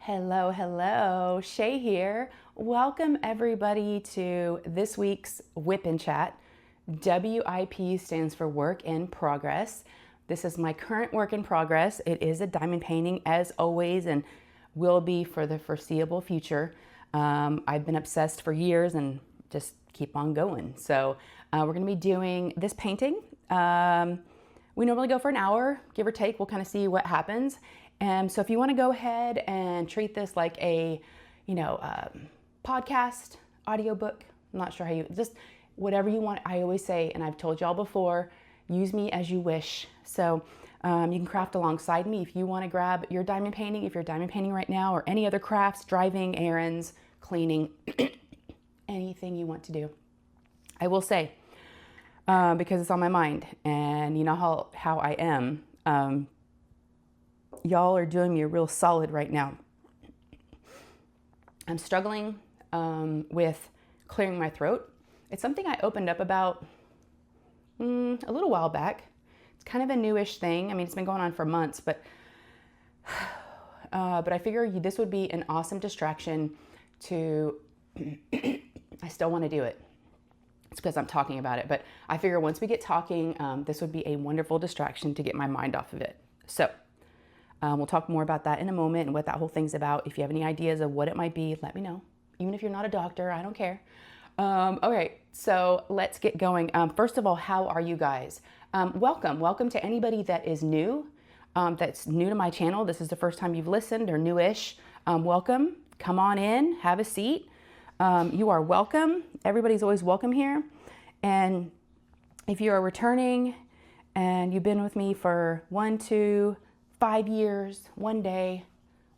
Hello, hello, Shay here. Welcome everybody to this week's WIP N CHAT. WIP stands for Work in Progress. This is my current work in progress. It is a diamond painting as always and will be for the foreseeable future. I've been obsessed for years and just keep on going. So we're gonna be doing this painting. We normally go for an hour, give or take. We'll kind of see what happens. And so if you want to go ahead and treat this like a, podcast, audiobook, I'm not sure how you, just whatever you want. I always say, and I've told y'all before, use me as you wish. So you can craft alongside me if you want to grab your diamond painting, if you're diamond painting right now, or any other crafts, driving, errands, cleaning, anything you want to do. I will say, because it's on my mind and you know how I am, y'all are doing me a real solid right now. I'm struggling with clearing my throat. It's something I opened up about a little while back. It's kind of a newish thing. I mean, it's been going on for months, but I figure this would be an awesome distraction to, I still want to do it. It's because I'm talking about it, but I figure once we get talking, this would be a wonderful distraction to get my mind off of it. So we'll talk more about that in a moment and what that whole thing's about. If you have any ideas of what it might be, let me know. Even if you're not a doctor, I don't care. Okay, so let's get going. First of all, how are you guys? Welcome to anybody that is new, that's new to my channel. This is the first time you've listened or newish. Welcome, come on in, have a seat. You are welcome. Everybody's always welcome here. And if you are returning and you've been with me for 1, 2, 5 years, one day,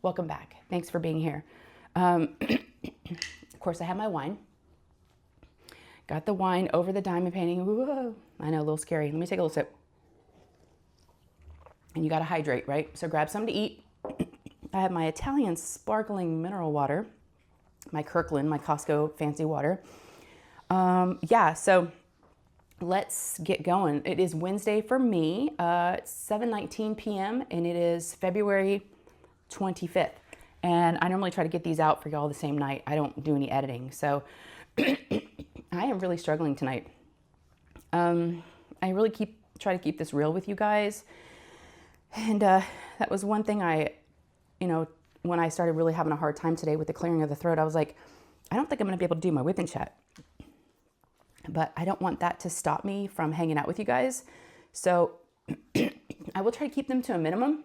welcome back. Thanks for being here. Of course, I have my wine. Got the wine over the diamond painting. Whoa, I know, a little scary. Let me take a little sip. And you got to hydrate, right? So grab something to eat. I have my Italian sparkling mineral water, my Kirkland, my Costco fancy water. So let's get going. It is Wednesday for me. It's 7:19 p.m. and it is February 25th. And I normally try to get these out for y'all the same night. I don't do any editing. So I am really struggling tonight. I really try to keep this real with you guys. And that was one thing when I started really having a hard time today with the clearing of the throat, I was like, I don't think I'm going to be able to do my WIP N CHAT. But I don't want that to stop me from hanging out with you guys. So I will try to keep them to a minimum.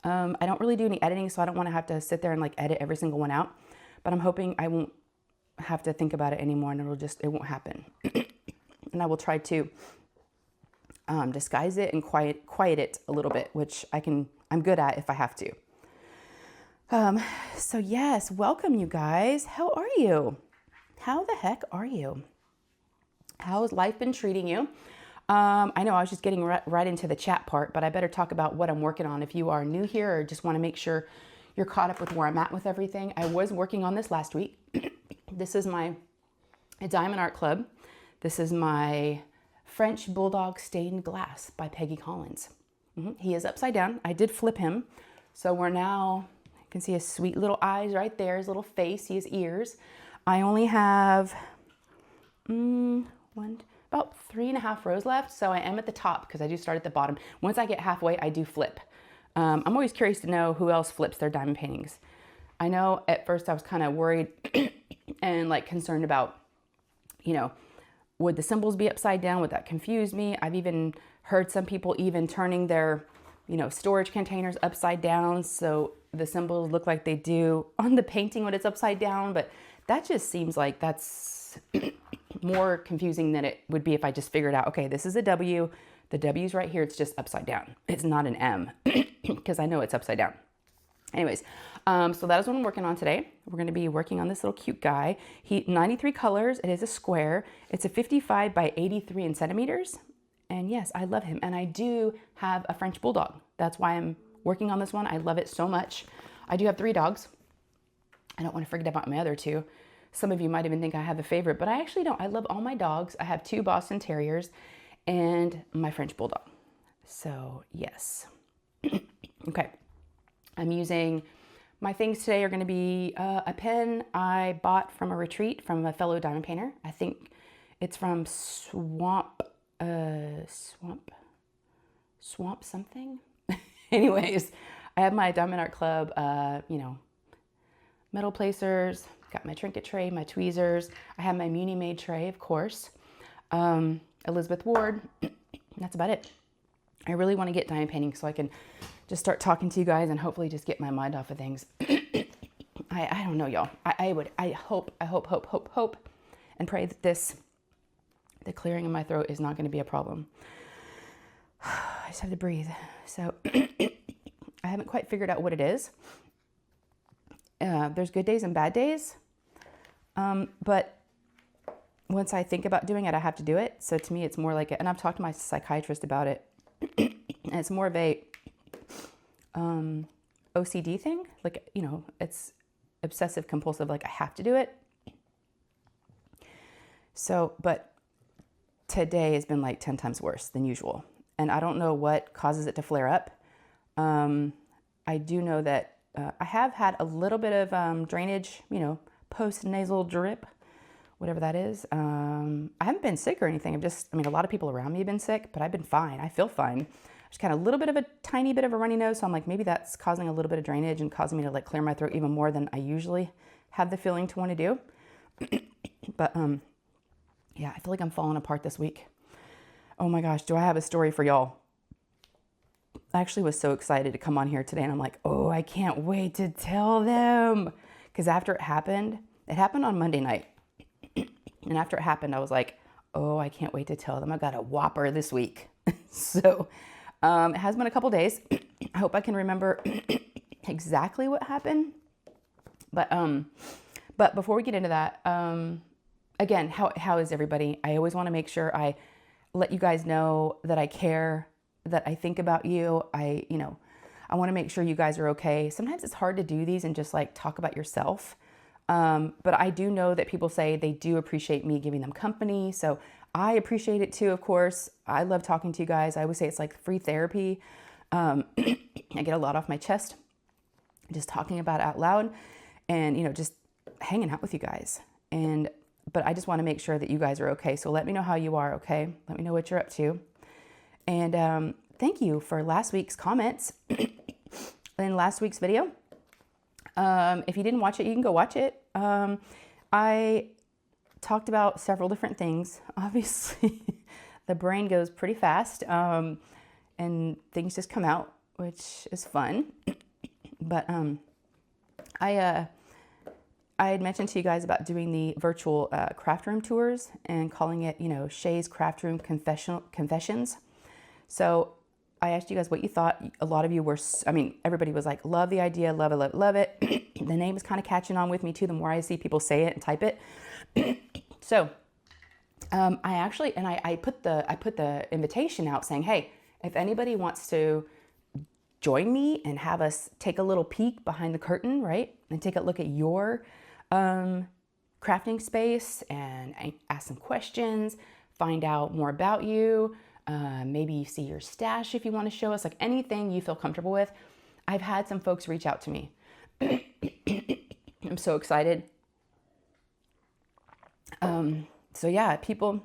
I don't really do any editing, so I don't want to have to sit there and edit every single one out. But I'm hoping I won't have to think about it anymore and it won't happen. And I will try to disguise it and quiet it a little bit, which I'm good at if I have to. So yes, welcome you guys. How are you? How the heck are you? How's life been treating you? I know I was just getting right into the chat part, but I better talk about what I'm working on. If you are new here or just want to make sure you're caught up with where I'm at with everything, I was working on this last week. This is my Diamond Art Club. This is my French Bulldog Stained Glass by Peggy Collins. He is upside down. I did flip him. So we're now, you can see his sweet little eyes right there, his little face, his ears. I only have about 3.5 rows left. So I am at the top because I do start at the bottom. Once I get halfway, I do flip. I'm always curious to know who else flips their diamond paintings. I know at first I was kind of worried and concerned about, would the symbols be upside down? Would that confuse me? I've even heard some people even turning their, storage containers upside down. So the symbols look like they do on the painting when it's upside down. But that just seems like that's more confusing than it would be if I just figured out, okay, this is a W. The W's right here. It's just upside down. It's not an M because I know it's upside down. Anyways, so that is what I'm working on today. We're going to be working on this little cute guy. 93 colors. It is a square. It's a 55 by 83 in centimeters. And yes, I love him. And I do have a French Bulldog. That's why I'm working on this one. I love it so much. I do have 3 dogs. I don't want to forget about my other 2. Some of you might even think I have a favorite, but I actually don't. I love all my dogs. I have 2 Boston Terriers and my French Bulldog. So yes. Okay. I'm using My things today are going to be a pen I bought from a retreat from a fellow diamond painter. I think it's from Swamp something. Anyways, I have my Diamond Art Club, you know, metal placers, got my trinket tray, my tweezers. I have my Munimade tray, of course. Elizabeth Ward. That's about it. I really want to get diamond painting so I can just start talking to you guys and hopefully just get my mind off of things. I don't know, y'all. I hope and pray that the clearing in my throat is not going to be a problem. I just have to breathe. So I haven't quite figured out what it is. There's good days and bad days. But once I think about doing it, I have to do it. So to me, it's more like, and I've talked to my psychiatrist about it. And it's more of a OCD thing. Like, you know, it's obsessive compulsive, like I have to do it. So, but today has been like 10 times worse than usual. And I don't know what causes it to flare up. I do know that I have had a little bit of drainage, you know, post-nasal drip, whatever that is. I haven't been sick or anything. I mean, a lot of people around me have been sick, but I've been fine. I feel fine. Just kind of a little bit of a tiny bit of a runny nose. So I'm like, maybe that's causing a little bit of drainage and causing me to like clear my throat even more than I usually have the feeling to want to do. But yeah, I feel like I'm falling apart this week. Oh my gosh, do I have a story for y'all? I actually was so excited to come on here today and I'm like, oh, I can't wait to tell them. Because after it happened on Monday night. And after it happened, I was like, oh, I can't wait to tell them. I got a whopper this week. So it has been a couple days. I hope I can remember exactly what happened. But before we get into that, again, how is everybody? I always want to make sure I let you guys know that I care, that I think about you. I want to make sure you guys are okay. Sometimes it's hard to do these and just like talk about yourself. But I do know that people say they do appreciate me giving them company. So I appreciate it too, of course. I love talking to you guys. I always say it's like free therapy. I get a lot off my chest just talking about it out loud and, you know, just hanging out with you guys. But I just want to make sure that you guys are okay. So let me know how you are, okay? Let me know what you're up to. And thank you for last week's comments in last week's video. If you didn't watch it, you can go watch it. I talked about several different things. Obviously, the brain goes pretty fast, and things just come out, which is fun. But I had mentioned to you guys about doing the virtual craft room tours and calling it, you know, Shay's Craft Room Confessions. So I asked you guys what you thought. A lot of you were, I mean, everybody was like, love the idea, love it, love it, love it. The name is kind of catching on with me too, the more I see people say it and type it. So I put the invitation out saying, hey, if anybody wants to join me and have us take a little peek behind the curtain, right? And take a look at your crafting space and ask some questions, find out more about you. Maybe you see your stash if you want to show us, like anything you feel comfortable with. I've had some folks reach out to me. I'm so excited. So yeah, people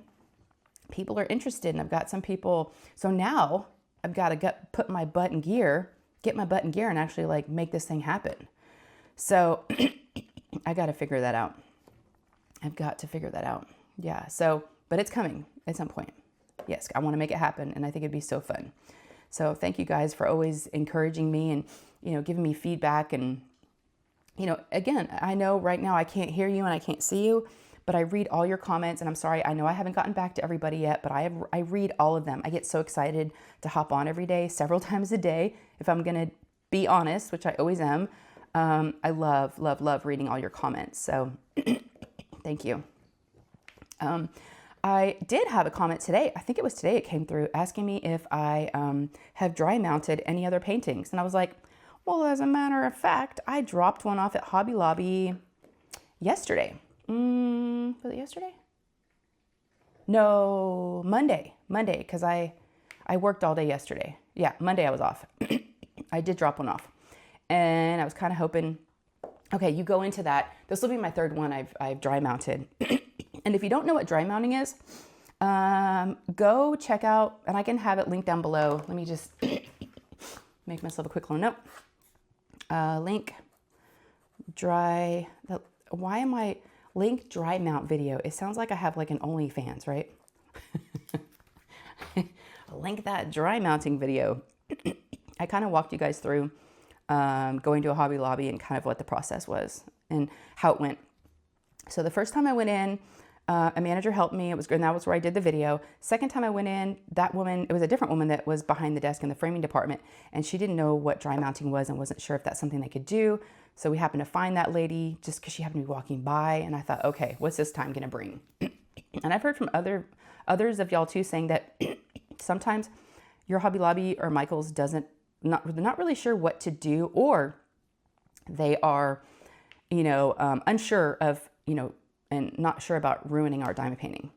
are interested, and I've got some people. So now I've got to get my butt in gear and actually like make this thing happen. So I got to figure that out. I've got to figure that out. Yeah. So, but it's coming at some point. Yes, I want to make it happen, and I think it'd be so fun. So thank you guys for always encouraging me and, you know, giving me feedback. And, you know, again, I know right now I can't hear you and I can't see you, but I read all your comments, and I'm sorry, I know I haven't gotten back to everybody yet, but I read all of them. I get so excited to hop on every day, several times a day, if I'm going to be honest, which I always am. I love, love, love reading all your comments. So thank you. I did have a comment today. I think it was today it came through asking me if I have dry mounted any other paintings. And I was like, well, as a matter of fact, I dropped one off at Hobby Lobby yesterday. Was it yesterday? No, Monday, because I worked all day yesterday. Yeah, Monday I was off. I did drop one off. And I was kind of hoping, okay, you go into that. This will be my third one I've dry mounted. And if you don't know what dry mounting is, go check out, and I can have it linked down below. Let me just make myself a quick little note. Link dry, why am I, link dry mount video. It sounds like I have like an OnlyFans, right? Link that dry mounting video. I kind of walked you guys through going to a Hobby Lobby and kind of what the process was and how it went. So the first time I went in, a manager helped me. It was good, and that was where I did the video. Second time I went in, that woman, it was a different woman that was behind the desk in the framing department, and she didn't know what dry mounting was and wasn't sure if that's something they could do. So we happened to find that lady just because she happened to be walking by, and I thought, okay, what's this time going to bring? And I've heard from others of y'all too saying that sometimes your Hobby Lobby or Michael's not really sure what to do, or they are, unsure of, and not sure about ruining our diamond painting.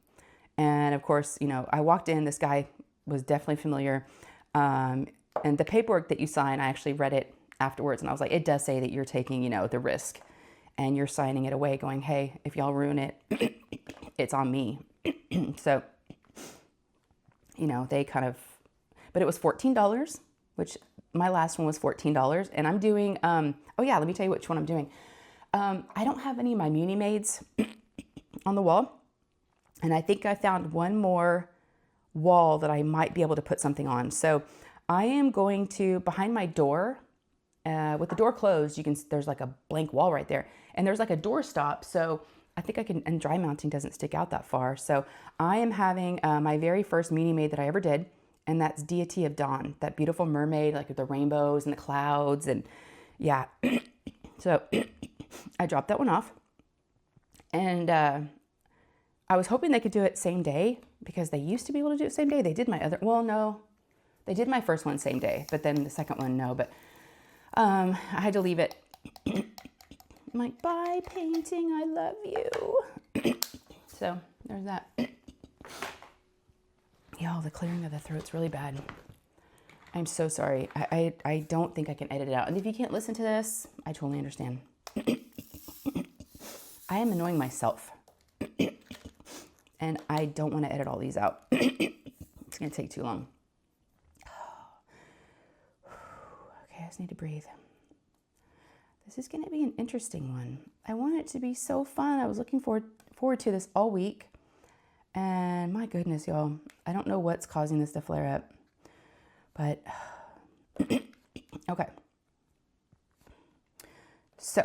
And of course, I walked in, this guy was definitely familiar. And the paperwork that you sign, I actually read it afterwards, and I was like, it does say that you're taking, the risk, and you're signing it away going, hey, if y'all ruin it, it's on me. So, they kind of, but it was $14, which my last one was $14. And I'm doing, oh yeah, let me tell you which one I'm doing. I don't have any of my Munimades on the wall. And I think I found one more wall that I might be able to put something on. So I am going to, behind my door, with the door closed, there's like a blank wall right there. And there's like a door stop. So I think I can, and dry mounting doesn't stick out that far. So I am having my very first Munimade that I ever did. And that's Deity of Dawn, that beautiful mermaid, like with the rainbows and the clouds. And yeah, so I dropped that one off. And I was hoping they could do it same day, because they used to be able to do it same day. They did they did my first one same day, but then the second one, no. But I had to leave it. I'm like, bye painting, I love you. So there's that. Y'all, the clearing of the throat's really bad. I'm so sorry. I don't think I can edit it out. And if you can't listen to this, I totally understand. I am annoying myself. And I don't want to edit all these out. It's going to take too long. Okay, I just need to breathe. This is going to be an interesting one. I want it to be so fun. I was looking forward to this all week. And my goodness, y'all, I don't know what's causing this to flare up, but okay. So,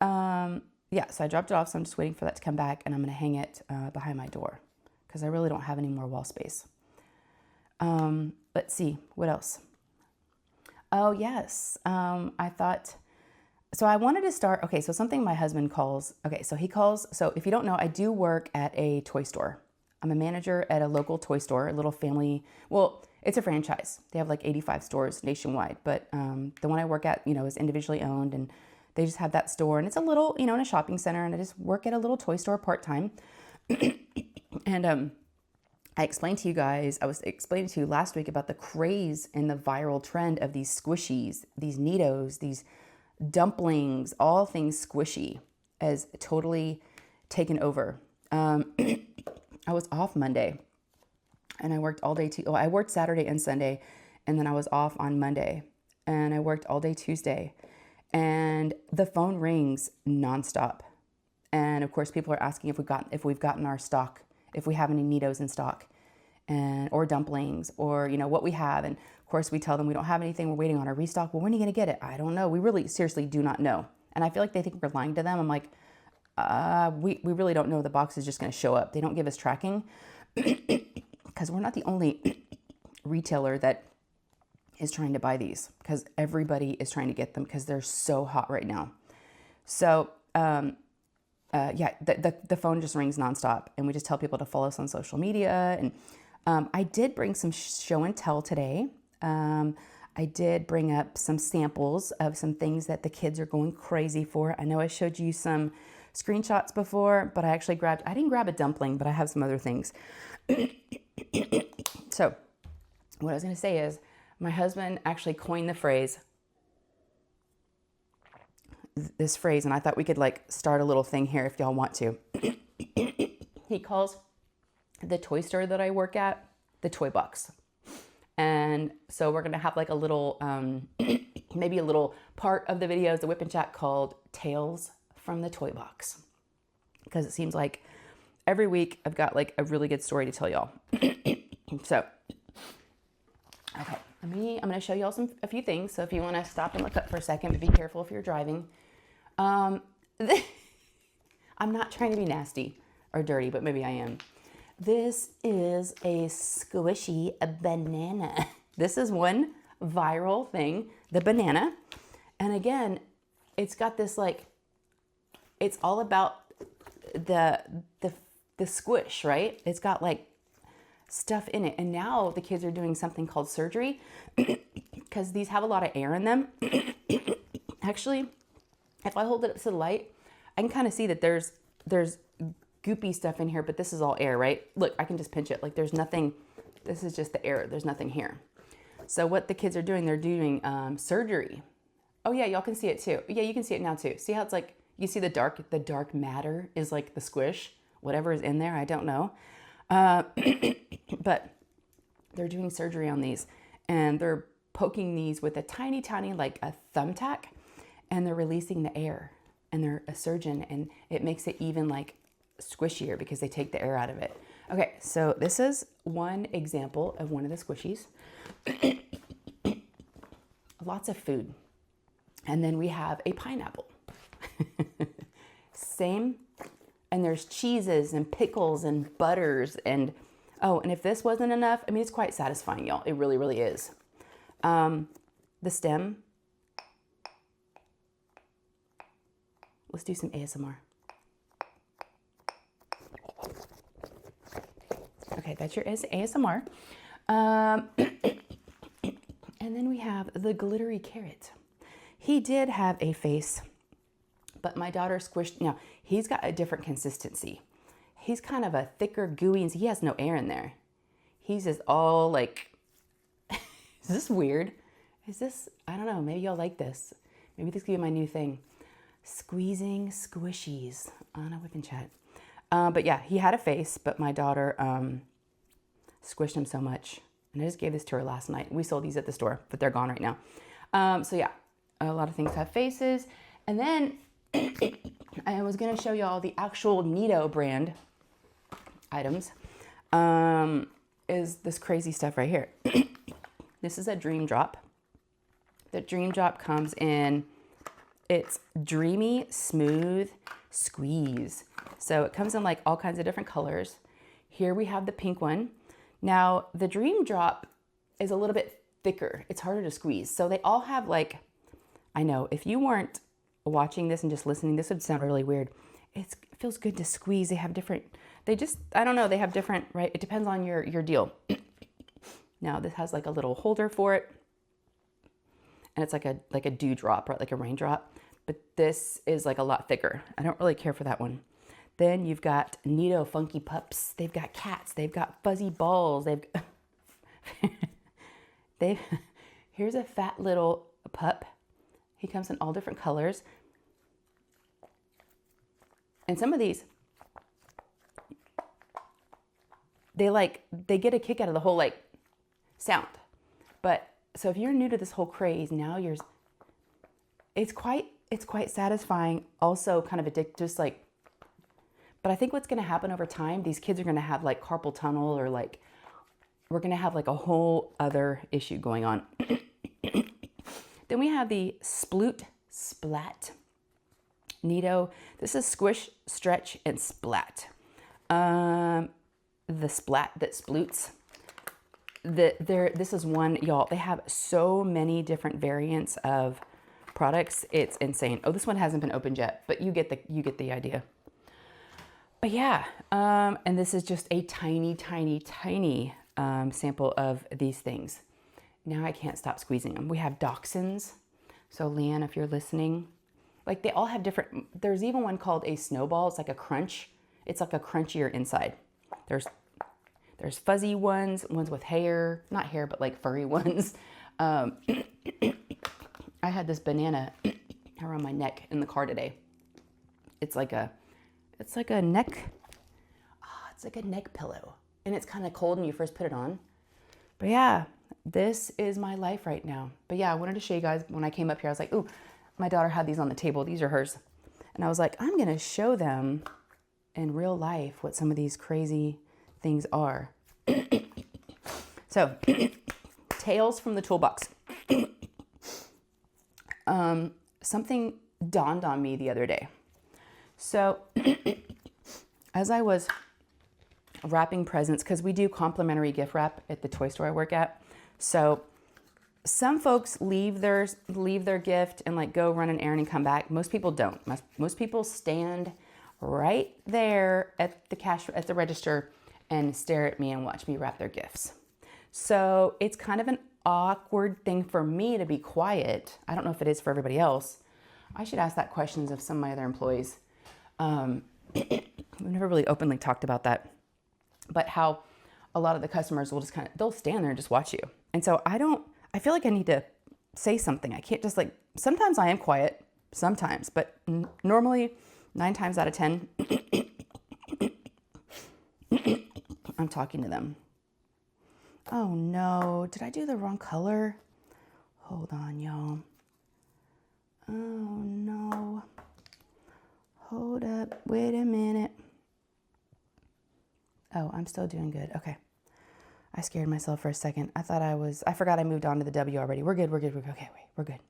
yeah, so I dropped it off. So I'm just waiting for that to come back, and I'm going to hang it behind my door because I really don't have any more wall space. Let's see, what else? Oh, yes. I thought, so I wanted to start, okay, so something my husband calls, so if you don't know, I do work at a toy store. I'm a manager at a local toy store, a little family, well, it's a franchise. They have like 85 stores nationwide, but the one I work at, is individually owned, and they just have that store, and it's a little, in a shopping center, and I just work at a little toy store part-time. And I explained to you guys, I was explaining to you last week about the craze and the viral trend of these squishies, these Neatos, these dumplings, all things squishy, has totally taken over. I was off Monday, and I worked all day I worked Saturday and Sunday, and then I was off on Monday, and I worked all day Tuesday, and the phone rings nonstop. And of course, people are asking if we've gotten our stock, if we have any Neatos in stock, or dumplings, or what we have. And of course, we tell them we don't have anything. We're waiting on our restock. Well, when are you going to get it? I don't know. We really seriously do not know. And I feel like they think we're lying to them. I'm like, we really don't know. The box is just going to show up. They don't give us tracking because we're not the only retailer that is trying to buy these, because everybody is trying to get them because they're so hot right now. So, yeah, the phone just rings nonstop, and we just tell people to follow us on social media. And I did bring some show and tell today. I did bring up some samples of some things that the kids are going crazy for. I know I showed you some screenshots before, but I didn't grab a dumpling, but I have some other things. So what I was going to say is my husband actually coined the phrase, this phrase, and I thought we could like start a little thing here if y'all want to. He calls the toy store that I work at the toy box. And so we're gonna have like a little, maybe a little part of the videos, the WIP N CHAT, called Tales from the Toy Box. Because it seems like every week I've got like a really good story to tell y'all. So, okay, I'm gonna show y'all a few things. So if you wanna stop and look up for a second, but be careful if you're driving. I'm not trying to be nasty or dirty, but maybe I am. This is a squishy banana. This is one viral thing, the banana. And again, it's got this like, it's all about the squish, right? It's got like stuff in it. And now the kids are doing something called surgery because these have a lot of air in them. Actually, if I hold it up to the light, I can kind of see that there's goopy stuff in here, but this is all air, right? Look, I can just pinch it. Like there's nothing, this is just the air. There's nothing here. So what the kids are doing, they're doing surgery. Oh yeah, y'all can see it too. Yeah, you can see it now too. See how it's like, you see the dark matter is like the squish, whatever is in there, I don't know. But they're doing surgery on these and they're poking these with a tiny, like a thumbtack, and they're releasing the air, and they're a surgeon, and it makes it even like squishier because they take the air out of it. Okay, so this is one example of one of the squishies. Lots of food. And then we have a pineapple. Same. And there's cheeses and pickles and butters and, oh, and if this wasn't enough, I mean, it's quite satisfying, y'all. It really, really is. The stem. Let's do some ASMR. Okay, that's your ASMR. And then we have the glittery carrot. He did have a face, but my daughter squished. Now, he's got a different consistency. He's kind of a thicker, gooey, and he has no air in there. He's just all like, is this weird? Is this, I don't know, maybe y'all like this. Maybe this could be my new thing. Squeezing squishies on a WIP N CHAT. But yeah, he had a face, but my daughter squished him so much. And I just gave this to her last night. We sold these at the store, but they're gone right now. So yeah, a lot of things have faces. And then I was gonna show y'all the actual Neato brand items. Is this crazy stuff right here. This is a Dream Drop. The Dream Drop comes in, it's Dreamy Smooth Squeeze. So it comes in like all kinds of different colors. Here we have the pink one. Now the Dream Drop is a little bit thicker. It's harder to squeeze. So they all have like, I know if you weren't watching this and just listening, this would sound really weird. It feels good to squeeze. They have different, I don't know, they have different, right? It depends on your deal. Now this has like a little holder for it. And it's like a dewdrop, right? Like a raindrop. But this is like a lot thicker. I don't really care for that one. Then you've got Neato Funky Pups. They've got cats. They've got fuzzy balls. Here's a fat little pup. He comes in all different colors. And some of these, they get a kick out of the whole like sound. But so if you're new to this whole craze, now it's quite satisfying. Also kind of addictive, just like, but I think what's going to happen over time, these kids are going to have like carpal tunnel, or like, we're going to have like a whole other issue going on. Then we have the Sploot Splat Neato. This is Squish, Stretch, and Splat. The splat that sploots. This is one, y'all, they have so many different variants of products. It's insane. Oh, this one hasn't been opened yet, but you get the idea. But yeah, and this is just a tiny sample of these things. Now I can't stop squeezing them. We have Dachshunds. So Leanne, if you're listening, like they all have different, there's even one called a Snowball. It's like a crunch. It's like a crunchier inside. There's fuzzy ones with hair, not hair, but like furry ones. I had this banana. around my neck in the car today. It's like a neck, it's like a neck pillow. And it's kind of cold when you first put it on. But yeah, this is my life right now. But yeah, I wanted to show you guys, when I came up here, I was like, ooh, my daughter had these on the table. These are hers. And I was like, I'm going to show them in real life what some of these crazy things are. So, tales from the toolbox. Something dawned on me the other day. So, as I was wrapping presents, because we do complimentary gift wrap at the toy store I work at. So some folks leave their gift and like go run an errand and come back. Most people don't. Most people stand right there at the register and stare at me and watch me wrap their gifts. So it's kind of an awkward thing for me to be quiet. I don't know if it is for everybody else. I should ask that questions of some of my other employees. We've never really openly talked about that, but how a lot of the customers will just they'll stand there and just watch you. And so I feel like I need to say something. I can't just sometimes I am quiet, sometimes, but normally 9 times out of 10, I'm talking to them. Oh no, did I do the wrong color? Hold on, y'all. Oh no. Hold up, wait a minute. Oh, I'm still doing good. Okay. I scared myself for a second. I forgot I moved on to the W already. We're good. Okay, wait, we're good.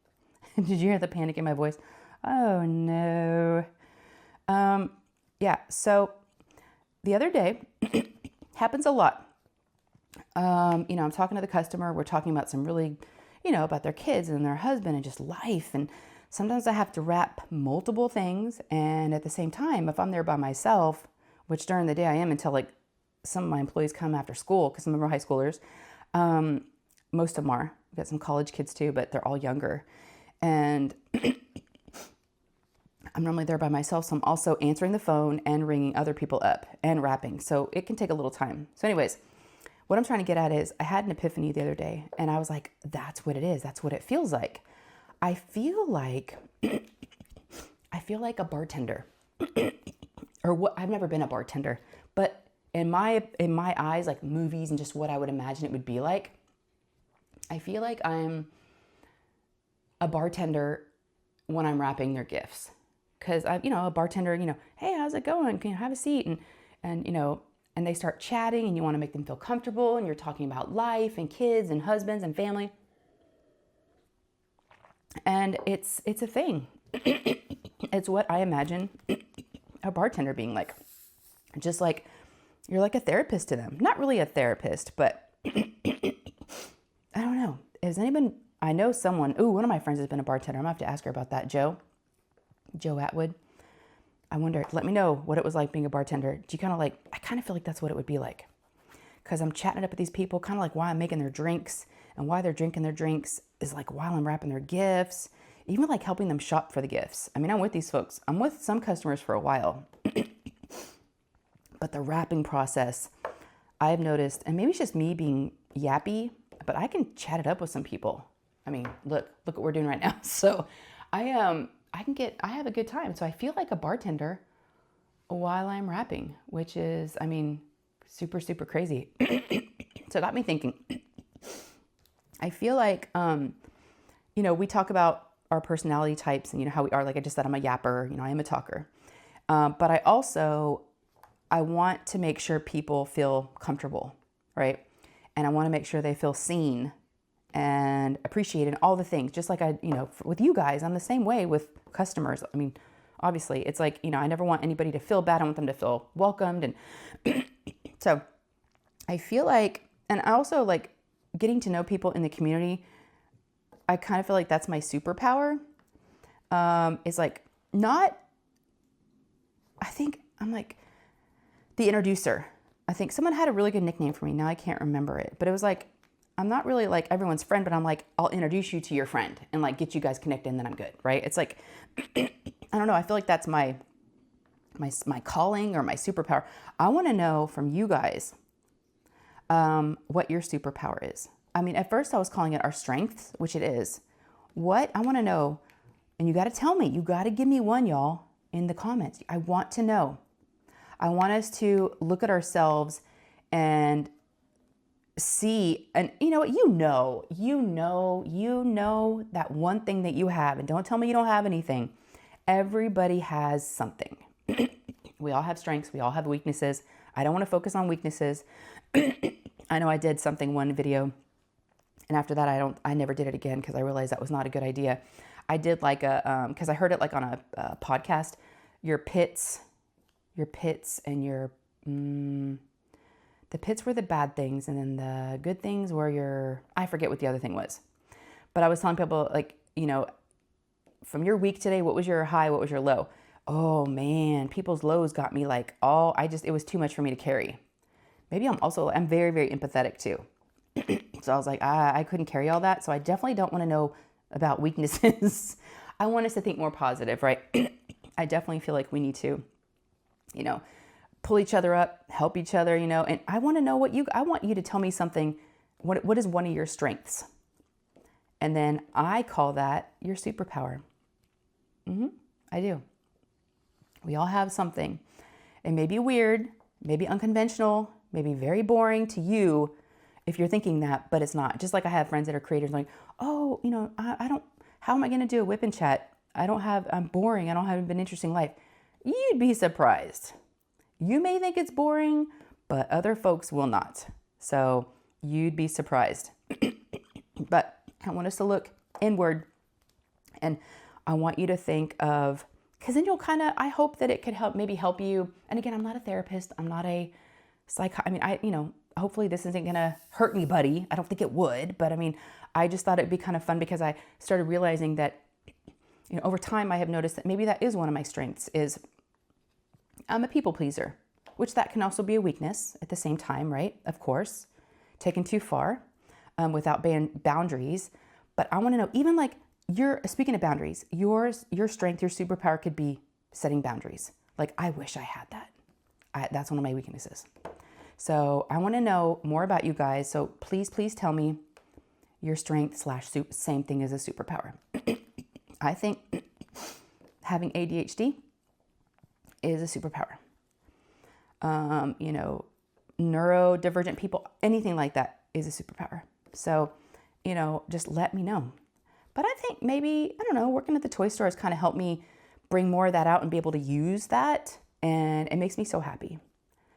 Did you hear the panic in my voice? Oh no. Yeah, so the other day, happens a lot. I'm talking to the customer. We're talking about some really, about their kids and their husband and just life. And sometimes I have to wrap multiple things. And at the same time, if I'm there by myself, which during the day I am until some of my employees come after school, because some of them are high schoolers. Most of them are. We've got some college kids too, but they're all younger. And I'm normally there by myself, so I'm also answering the phone and ringing other people up and wrapping. So it can take a little time. So anyways, what I'm trying to get at is I had an epiphany the other day, and I was like, that's what it is. That's what it feels like. I feel like a bartender. Or what? I've never been a bartender, but in my eyes, like movies and just what I would imagine it would be like, I feel like I'm a bartender when I'm wrapping their gifts. Because a bartender, hey, how's it going? Can you have a seat? And they start chatting, and you want to make them feel comfortable, and you're talking about life and kids and husbands and family. And it's a thing. It's what I imagine a bartender being like. Just like you're like a therapist to them. Not really a therapist, but I don't know. I know someone, one of my friends has been a bartender. I'm gonna have to ask her about that. Joe Atwood. I wonder, let me know what it was like being a bartender. Do you I kind of feel like that's what it would be like. Because I'm chatting it up with these people, kind of like why I'm making their drinks and why they're drinking their drinks is like while I'm wrapping their gifts, even like helping them shop for the gifts. I mean, I'm with these folks. I'm with some customers for a while. But the wrapping process, I've noticed, and maybe it's just me being yappy, but I can chat it up with some people. I mean, look what we're doing right now. So I have a good time. So I feel like a bartender while I'm wrapping, which is, super, super crazy. So it got me thinking. I feel like, we talk about our personality types and, how we are. Like I just said, I'm a yapper, I am a talker. But I want to make sure people feel comfortable, right? And I want to make sure they feel seen and appreciated and all the things. Just like with you guys, I'm the same way with customers. Obviously, it's like, I never want anybody to feel bad. I want them to feel welcomed. And so I feel like, and I also like getting to know people in the community. I kind of feel like that's my superpower. Is like not, I think I'm like the introducer. I think someone had a really good nickname for me. Now I can't remember it, but it was like, I'm not really like everyone's friend, but I'm like, I'll introduce you to your friend and like get you guys connected and then I'm good, right? It's like, I don't know. I feel like that's my calling or my superpower. I want to know from you guys what your superpower is. At first I was calling it our strengths, which it is. I want to know And you got to tell me, you got to give me one, y'all, in the comments. I want to know. I want us to look at ourselves and see, and you know that one thing that you have, and don't tell me you don't have anything. Everybody has something. We all have strengths. We all have weaknesses. I don't want to focus on weaknesses. I know I did something one video, and after that, I never did it again because I realized that was not a good idea. I did like because I heard it like on a podcast, your pits and the pits were the bad things, and then the good things were I forget what the other thing was. But I was telling people, like, you know, from your week today, what was your high? What was your low? Oh man, people's lows got me like it was too much for me to carry. Maybe I'm very, very empathetic too. So I was like, I couldn't carry all that. So I definitely don't want to know about weaknesses. I want us to think more positive, right? I definitely feel like we need to, you know, pull each other up, help each other, you know, and I want to know I want you to tell me something. What is one of your strengths? And then I call that your superpower. I do. We all have something. It may be weird, maybe unconventional, maybe very boring to you if you're thinking that, but it's not. Just like I have friends that are creators like, oh, you know, how am I going to do a WIP and chat? I'm boring. I don't have an interesting life. You'd be surprised. You may think it's boring, but other folks will not. So you'd be surprised. But I want us to look inward, and I want you to think of, because then you'll I hope that it could help you. And again, I'm not a therapist. I'm not a hopefully this isn't going to hurt anybody. I don't think it would, but I mean, I just thought it'd be kind of fun because I started realizing that, you know, over time I have noticed that maybe that is one of my strengths is I'm a people pleaser, which that can also be a weakness at the same time, right? Of course, taken too far without boundaries. But I want to know, even like speaking of boundaries, your strength, your superpower could be setting boundaries. Like, I wish I had that. That's one of my weaknesses. So I want to know more about you guys. So please tell me your strength / same thing as a superpower. I think having ADHD is a superpower. You know, neurodivergent people, anything like that is a superpower. So, you know, just let me know. But I think maybe, I don't know, working at the toy store has kind of helped me bring more of that out and be able to use that. And it makes me so happy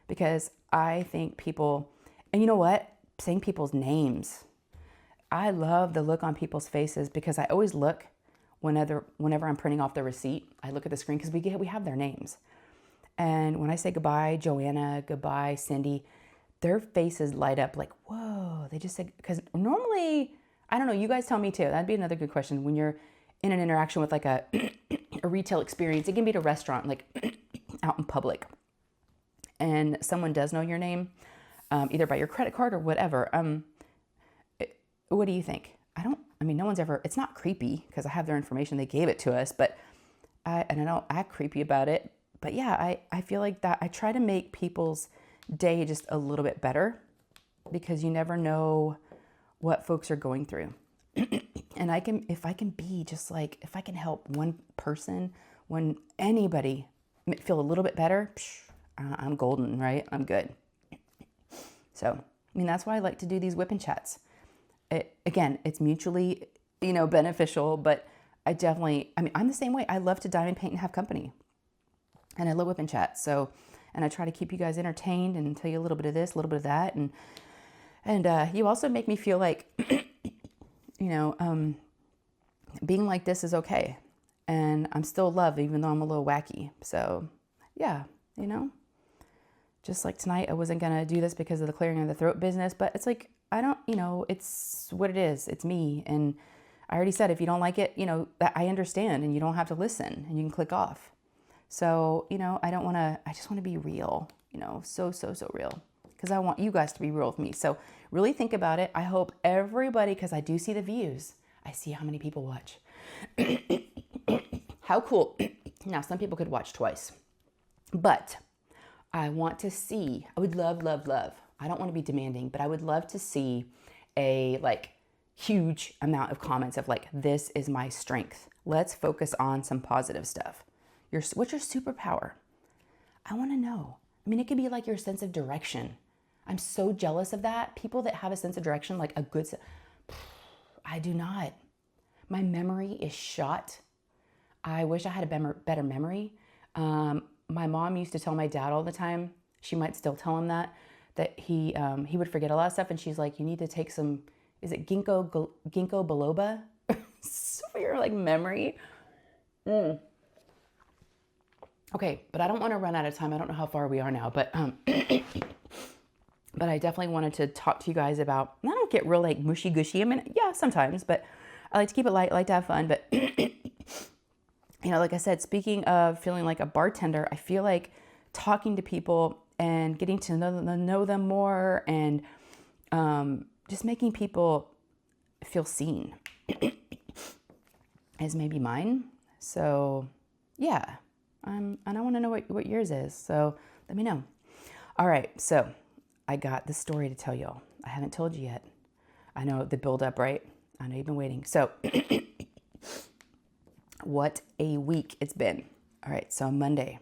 because I think people, and you know what? Saying people's names. I love the look on people's faces because I always look whenever I'm printing off the receipt. I look at the screen because we have their names. And when I say goodbye, Joanna, goodbye, Cindy, their faces light up like, whoa, they just said, because normally, I don't know, you guys tell me too. That'd be another good question. When you're in an interaction with like a retail experience, it can be at a restaurant, like out in public, and someone does know your name, either by your credit card or whatever. What do you think? No one's ever, it's not creepy because I have their information. They gave it to us, but I don't act creepy about it. But yeah, I feel like that I try to make people's day just a little bit better because you never know what folks are going through. And if I can be just like, if I can help one person, anybody feel a little bit better, I'm golden, right? I'm good. So, that's why I like to do these WIP and chats. Again, it's mutually, beneficial, but I'm the same way. I love to diamond paint and have company. And I love WIP and chat. So, and I try to keep you guys entertained and tell you a little bit of this, a little bit of that. And you also make me feel like, being like this is okay. And I'm still loved, even though I'm a little wacky. So yeah, just like tonight, I wasn't going to do this because of the clearing of the throat business, but it's like, it's what it is. It's me. And I already said, if you don't like it, I understand, and you don't have to listen, and you can click off. So, I just want to be real, so real, because I want you guys to be real with me. So really think about it. I hope everybody, because I do see the views. I see how many people watch. How cool. Now, some people could watch twice, but I want to see, I would love. I don't want to be demanding, but I would love to see a huge amount of comments of this is my strength. Let's focus on some positive stuff. What's your superpower? I want to know. I mean, it could be like your sense of direction. I'm so jealous of that. People that have a sense of direction, like a good, I do not. My memory is shot. I wish I had a better memory. My mom used to tell my dad all the time, she might still tell him that he would forget a lot of stuff. And she's like, you need to take some, is it ginkgo biloba? For your like memory. Okay, but I don't want to run out of time. I don't know how far we are now, but but I definitely wanted to talk to you guys about, I don't get real like mushy gushy. I mean, yeah, sometimes, but I like to keep it light, I like to have fun. But you know, like I said, speaking of feeling like a bartender, I feel like talking to people and getting to know them more, and just making people feel seen is maybe mine. So yeah, and I want to know what yours is. So let me know. All right, so I got this story to tell y'all. I haven't told you yet. I know the build up, right? I know you've been waiting. So what a week it's been. All right, so Monday,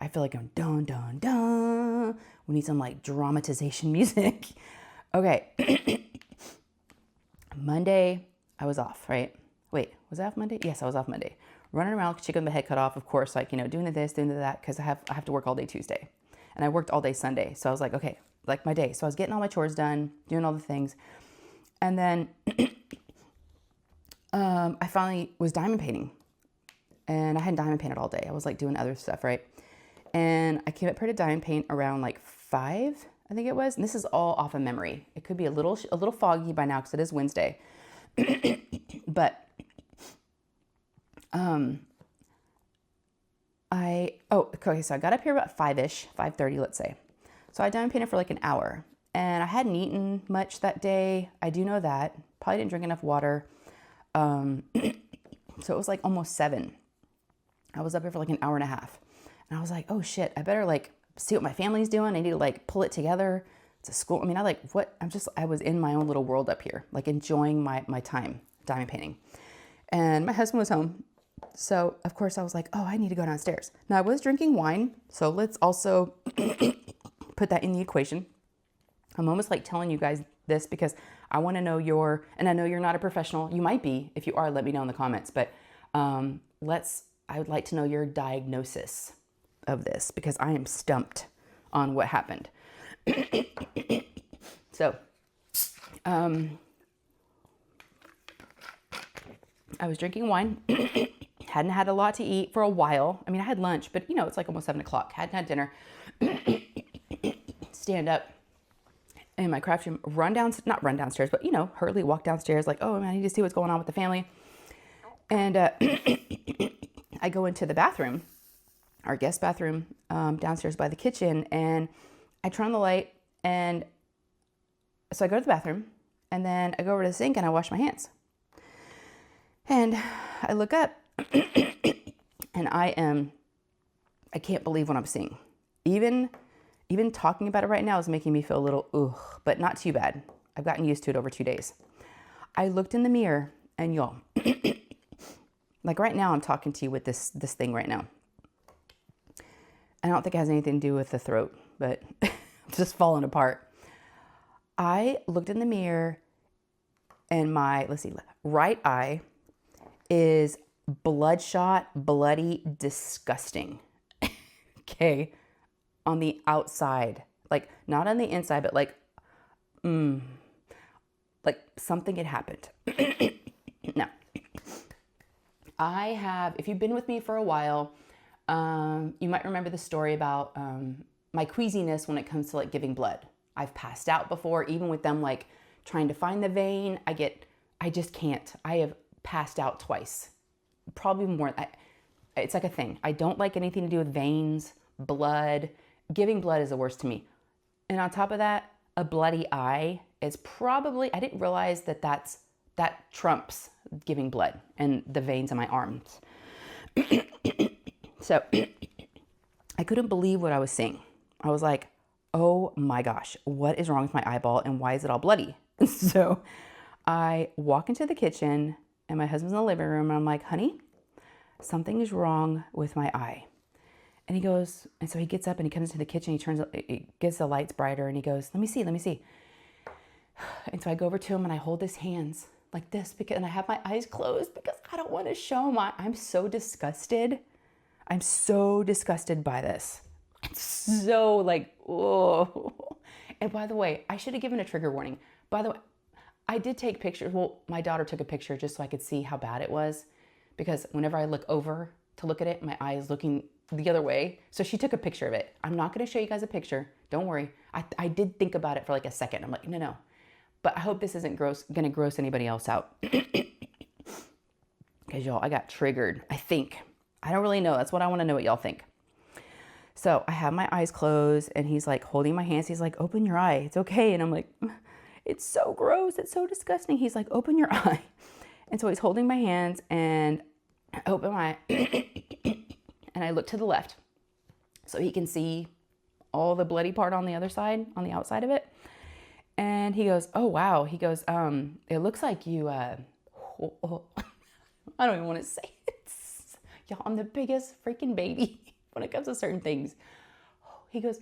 I feel like I'm dun, dun, dun. We need some like dramatization music. Okay. Monday, I was off, right? Wait, was I off Monday? Yes, I was off Monday. Running around, chicken with my head cut off, of course, like, you know, doing this, doing that, because I have to work all day Tuesday. And I worked all day Sunday. So I was like, okay, like my day. So I was getting all my chores done, doing all the things. And then I finally was diamond painting. And I hadn't diamond painted all day. I was like doing other stuff, right? And I came up here to diamond paint around like 5, I think it was. And this is all off of memory. It could be a little foggy by now because it is Wednesday. But okay, so I got up here about 5-ish, 5:30, let's say. So I diamond painted for like an hour, and I hadn't eaten much that day. I do know that. Probably didn't drink enough water. So it was like almost 7. I was up here for like an hour and a half, and I was like, oh shit, I better like see what my family's doing. I need to like pull it together. It's a school. I mean, I was in my own little world up here, like enjoying my time diamond painting. And my husband was home. So of course I was like, oh, I need to go downstairs. Now I was drinking wine. So let's also put that in the equation. I'm almost like telling you guys this because I want to know and I know you're not a professional. You might be. If you are, let me know in the comments. But I would like to know your diagnosis of this because I am stumped on what happened. So, I was drinking wine, hadn't had a lot to eat for a while. I mean, I had lunch, but you know, it's like almost 7 o'clock. Hadn't had dinner. Stand up in my craft room, not run downstairs, but you know, hurriedly walk downstairs like, oh man, I need to see what's going on with the family. And I go into the bathroom, our guest bathroom, downstairs by the kitchen, and I turn on the light, and so I go to the bathroom, and then I go over to the sink and I wash my hands. And I look up and I can't believe what I'm seeing. Even talking about it right now is making me feel a little, ugh, but not too bad. I've gotten used to it over 2 days. I looked in the mirror and y'all, like right now I'm talking to you with this thing right now. I don't think it has anything to do with the throat, but I'm just falling apart. I looked in the mirror and my, right eye is bloodshot, bloody, disgusting. Okay. On the outside, like not on the inside, but like something had happened. Now, if you've been with me for a while, you might remember the story about my queasiness when it comes to like giving blood. I've passed out before, even with them like trying to find the vein. I just can't. I have passed out twice, probably more. It's like a thing. I don't like anything to do with veins, blood. Giving blood is the worst to me. And on top of that, a bloody eye is probably, I didn't realize that trumps giving blood and the veins in my arms. So I couldn't believe what I was seeing. I was like, oh my gosh, what is wrong with my eyeball and why is it all bloody? So I walk into the kitchen and my husband's in the living room, and I'm like, honey, something is wrong with my eye. And he goes, and so he gets up and he comes into the kitchen, he gets the lights brighter, and he goes, let me see. And so I go over to him and I hold his hands like this, and I have my eyes closed because I don't want to show I'm so disgusted. I'm so disgusted by this. It's so like, oh. And by the way, I should have given a trigger warning. By the way, I did take pictures. Well, my daughter took a picture just so I could see how bad it was, because whenever I look over to look at it, my eye is looking the other way. So she took a picture of it. I'm not going to show you guys a picture. Don't worry. I did think about it for like a second. I'm like, no. But I hope this isn't going to gross anybody else out. Because y'all, I got triggered, I think. I don't really know. That's what I want to know what y'all think. So I have my eyes closed and he's like holding my hands. He's like, open your eye. It's okay. And I'm like, it's so gross. It's so disgusting. He's like, open your eye. And so he's holding my hands and I open my and I look to the left so he can see all the bloody part on the other side, on the outside of it. And he goes, oh, wow. He goes, it looks like you, I don't even want to say it. Y'all, I'm the biggest freaking baby when it comes to certain things. He goes,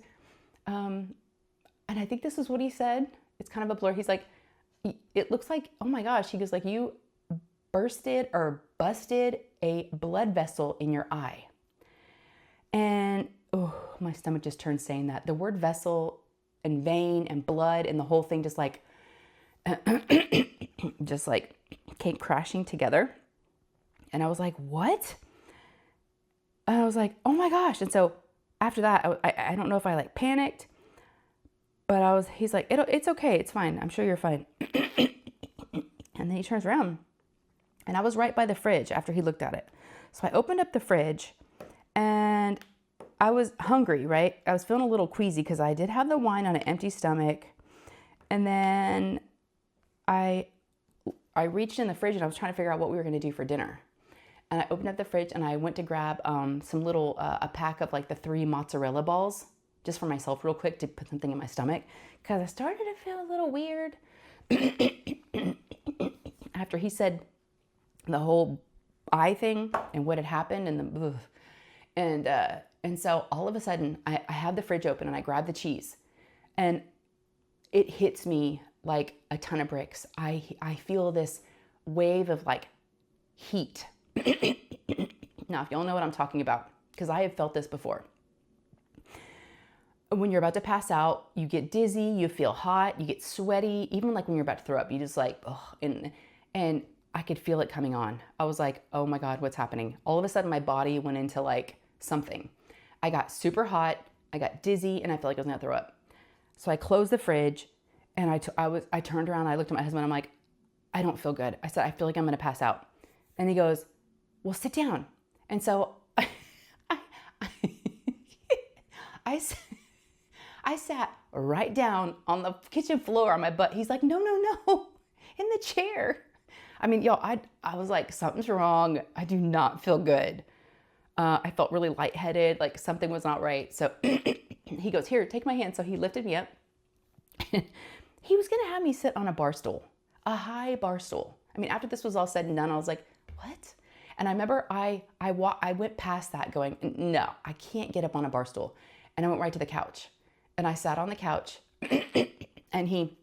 and I think this is what he said. It's kind of a blur. He's like, it looks like, oh my gosh. He goes like, you busted a blood vessel in your eye. And oh, my stomach just turned saying that. The word vessel and vein and blood and the whole thing just like, just like came crashing together. And I was like, what? And I was like, oh my gosh. And so after that, I don't know if I like panicked, but he's like, it's okay. It's fine. I'm sure you're fine. And then he turns around and I was right by the fridge after he looked at it. So I opened up the fridge and I was hungry, right? I was feeling a little queasy because I did have the wine on an empty stomach. And then I reached in the fridge and I was trying to figure out what we were going to do for dinner. And I opened up the fridge and I went to grab some little, a pack of like the 3 mozzarella balls just for myself real quick to put something in my stomach because I started to feel a little weird after he said the whole eye thing and what had happened and so all of a sudden I had the fridge open and I grabbed the cheese and it hits me like a ton of bricks. I feel this wave of like heat. Now, if y'all know what I'm talking about, because I have felt this before. When you're about to pass out, you get dizzy, you feel hot, you get sweaty, even like when you're about to throw up, you just like, oh, and I could feel it coming on. I was like, oh my God, what's happening? All of a sudden my body went into like something. I got super hot, I got dizzy, and I felt like I was gonna throw up. So I closed the fridge and I turned around, I looked at my husband, I'm like, I don't feel good. I said, I feel like I'm gonna pass out. And he goes, well, sit down. And so I sat right down on the kitchen floor on my butt. He's like, no, in the chair. I mean, y'all, I was like, something's wrong. I do not feel good. I felt really lightheaded, like something was not right. So he goes, here, take my hand. So he lifted me up. He was gonna have me sit on a bar stool, a high bar stool. I mean, after this was all said and done, I was like, what? And I remember I went past that going, no, I can't get up on a bar stool. And I went right to the couch. And I sat on the couch and he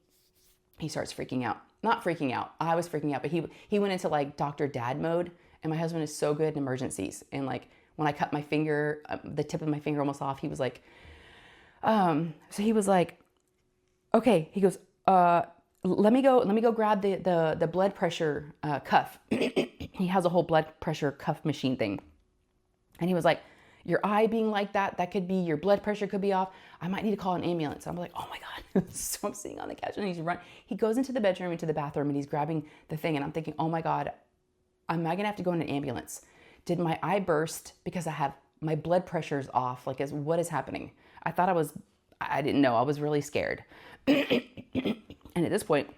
starts freaking out. Not freaking out. I was freaking out, but he went into like Dr. Dad mode. And my husband is so good in emergencies. And like when I cut my finger, the tip of my finger almost off, he was like, so he was like, okay, he goes, let me go grab the blood pressure cuff. He has a whole blood pressure cuff machine thing. And he was like, your eye being like that could be, your blood pressure could be off. I might need to call an ambulance. I'm like, oh my God. So I'm sitting on the couch and he goes into the bedroom, into the bathroom, and he's grabbing the thing. And I'm thinking, oh my God, am I gonna have to go in an ambulance? Did my eye burst because my blood pressure's off? Like, what is happening? I didn't know. I was really scared. And at this point,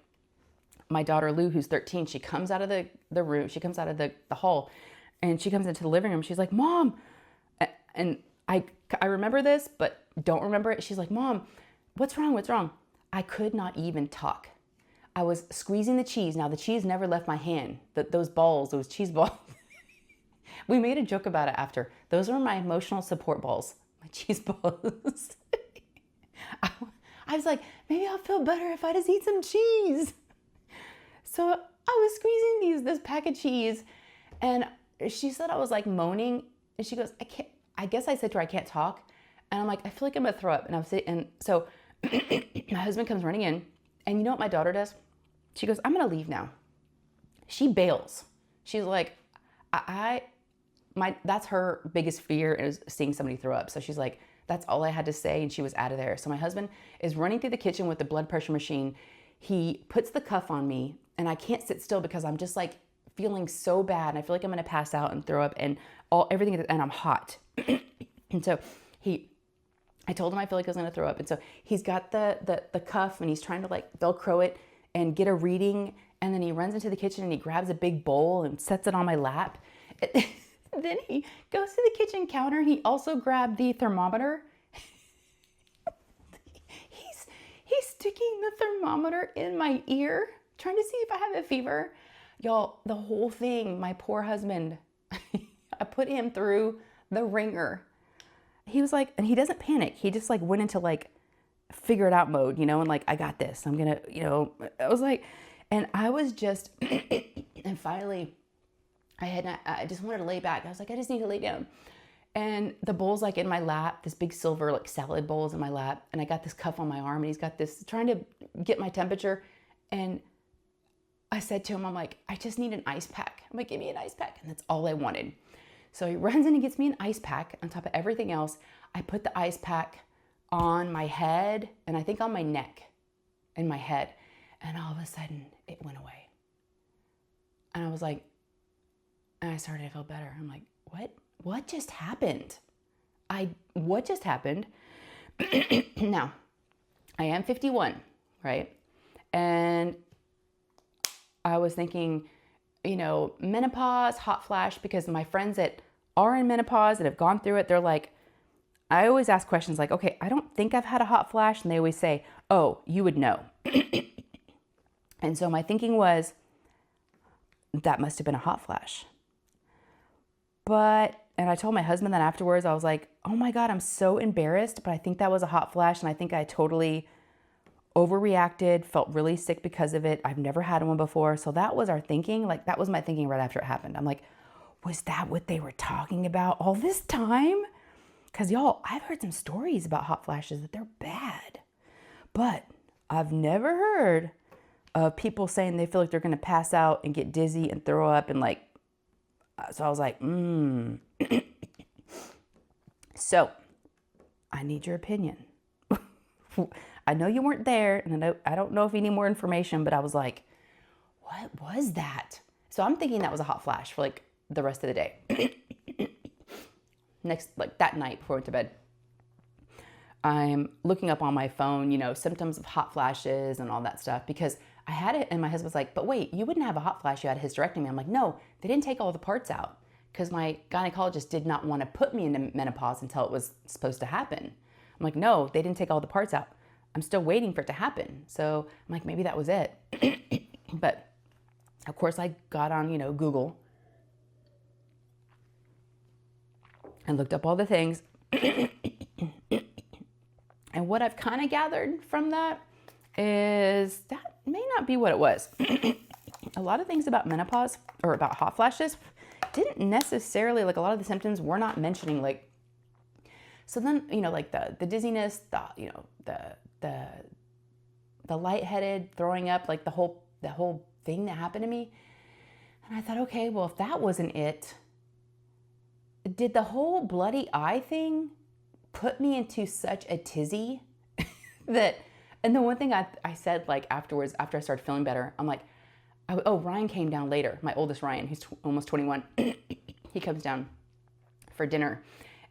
my daughter Lou, who's 13, she comes out of the room, she comes out of the hall, and she comes into the living room. She's like, Mom. And I remember this, but don't remember it. She's like, Mom, what's wrong? What's wrong? I could not even talk. I was squeezing the cheese. Now the cheese never left my hand. Those balls, those cheese balls. We made a joke about it after. Those were my emotional support balls, my cheese balls. I was like, maybe I'll feel better if I just eat some cheese. So I was squeezing this pack of cheese, and she said I was like moaning, and she goes, I guess I said to her, I can't talk. And I'm like, I feel like I'm gonna throw up. And I'm sitting, and so my husband comes running in, and you know what my daughter does? She goes, I'm gonna leave now. She bails. She's like, that's her biggest fear, is seeing somebody throw up. So she's like, that's all I had to say, and she was out of there. So my husband is running through the kitchen with the blood pressure machine. He puts the cuff on me, and I can't sit still because I'm just like feeling so bad, and I feel like I'm gonna pass out and throw up, and everything, and I'm hot. And so I told him I feel like I was gonna throw up, and so he's got the cuff, and he's trying to like Velcro it and get a reading, and then he runs into the kitchen and he grabs a big bowl and sets it on my lap. Then he goes to the kitchen counter, and he also grabbed the thermometer. He's sticking the thermometer in my ear, trying to see if I have a fever. Y'all, the whole thing, my poor husband, I put him through the ringer. He was like, and he doesn't panic. He just like went into like figure it out mode, you know, and like, I got this. I'm gonna, you know, I was like, and I was just, and finally, I just wanted to lay back. I was like, I just need to lay down. And the bowl's like in my lap, this big silver like salad bowl's in my lap. And I got this cuff on my arm, and he's got this, trying to get my temperature. And I said to him, I'm like, I just need an ice pack. I'm like, give me an ice pack. And that's all I wanted. So he runs in and gets me an ice pack on top of everything else. I put the ice pack on my head, and I think on my neck and my head. And all of a sudden it went away. And I was like, and I started to feel better. I'm like, what just happened? What just happened? Now, I am 51, right? And I was thinking, you know, menopause, hot flash, because my friends that are in menopause and have gone through it, they're like, I always ask questions like, okay, I don't think I've had a hot flash. And they always say, oh, you would know. And so my thinking was, that must have been a hot flash. And I told my husband that afterwards. I was like, oh my God, I'm so embarrassed, but I think that was a hot flash. And I think I totally overreacted, felt really sick because of it. I've never had one before. So that was our thinking. Like, that was my thinking right after it happened. I'm like, was that what they were talking about all this time? Because y'all, I've heard some stories about hot flashes that they're bad, but I've never heard of people saying they feel like they're going to pass out and get dizzy and throw up and like, so I was like, So I need your opinion. I know you weren't there, and I don't know if you need more information, but I was like, what was that? So I'm thinking that was a hot flash for like the rest of the day. Next, like that night before I went to bed, I'm looking up on my phone, you know, symptoms of hot flashes and all that stuff, because I had it, and my husband's like, but wait, you wouldn't have a hot flash, you had a hysterectomy. I'm like, no, they didn't take all the parts out, because my gynecologist did not want to put me into menopause until it was supposed to happen. I'm like, no, they didn't take all the parts out. I'm still waiting for it to happen. So I'm like, maybe that was it. But of course I got on, you know, Google and looked up all the things. And what I've kind of gathered from that is that may not be what it was. A lot of things about menopause or about hot flashes didn't necessarily, like a lot of the symptoms were not mentioning like, so then, you know, like the dizziness, the lightheaded, throwing up, like the whole thing that happened to me. And I thought, okay, well, if that wasn't it, did the whole bloody eye thing put me into such a tizzy that, and the one thing I said like afterwards, after I started feeling better, I'm like, oh, Ryan came down later. My oldest Ryan, he's almost 21. He comes down for dinner.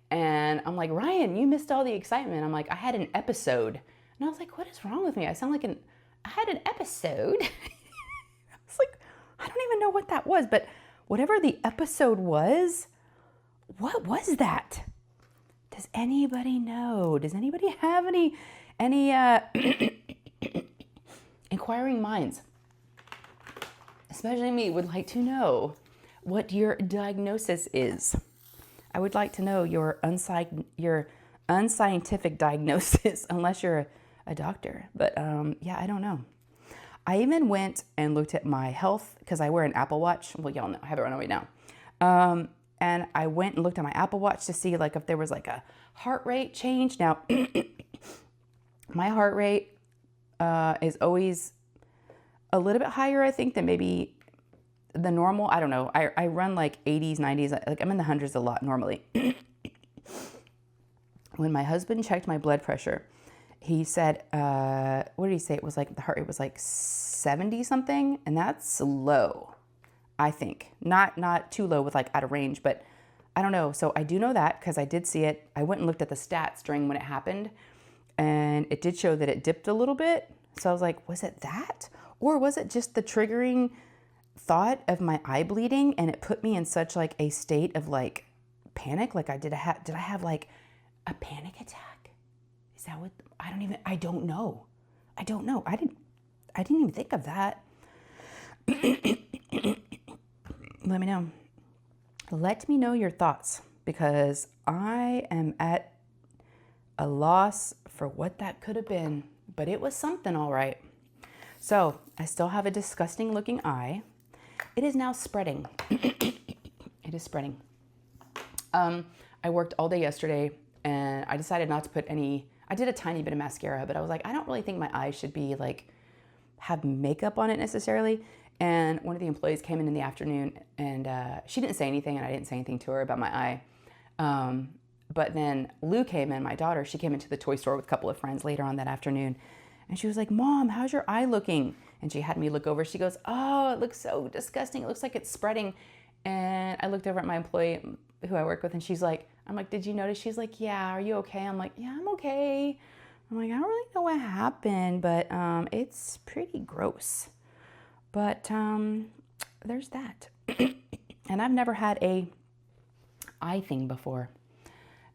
And I'm like, Ryan, you missed all the excitement. I'm like, I had an episode. And I was like, what is wrong with me? I sound like I had an episode. I was like, I don't even know what that was, but whatever the episode was, what was that? Does anybody know? Does anybody have any inquiring minds? especially me, would like to know what your diagnosis is. I would like to know your unscientific diagnosis, unless you're a doctor. But yeah, I don't know. I even went and looked at my health because I wear an Apple Watch. Well, y'all know, I have it on right now. And I went and looked at my Apple Watch to see like if there was like a heart rate change. Now, my heart rate is always a little bit higher, I think, than maybe the normal. I don't know. I run like 80s, 90s. Like I'm in the hundreds a lot normally. When my husband checked my blood pressure, he said, what did he say? It was like the heart rate was like 70 something, and that's low, I think. Not too low with like out of range, but I don't know. So I do know that because I did see it. I went and looked at the stats during when it happened, and it did show that it dipped a little bit. So I was like, was it that? Or was it just the triggering thought of my eye bleeding, and it put me in such like a state of like panic? Like did I have like a panic attack? Is that what, I don't know. I didn't even think of that. Let me know. Let me know your thoughts, because I am at a loss for what that could have been, but it was something all right. So I still have a disgusting looking eye. It is now spreading. It is spreading. I worked all day yesterday, and I decided not to put any, I did a tiny bit of mascara, but I was like, I don't really think my eyes should be like, have makeup on it necessarily. And one of the employees came in the afternoon, and she didn't say anything, and I didn't say anything to her about my eye. But then Lou came in, my daughter, she came into the toy store with a couple of friends later on that afternoon. And she was like, Mom, how's your eye looking? And she had me look over. She goes, oh, it looks so disgusting. It looks like it's spreading. And I looked over at my employee who I work with, and she's like, I'm like, did you notice? She's like, yeah, are you okay? I'm like, yeah, I'm okay. I'm like, I don't really know what happened, but it's pretty gross. But there's that. And I've never had a eye thing before.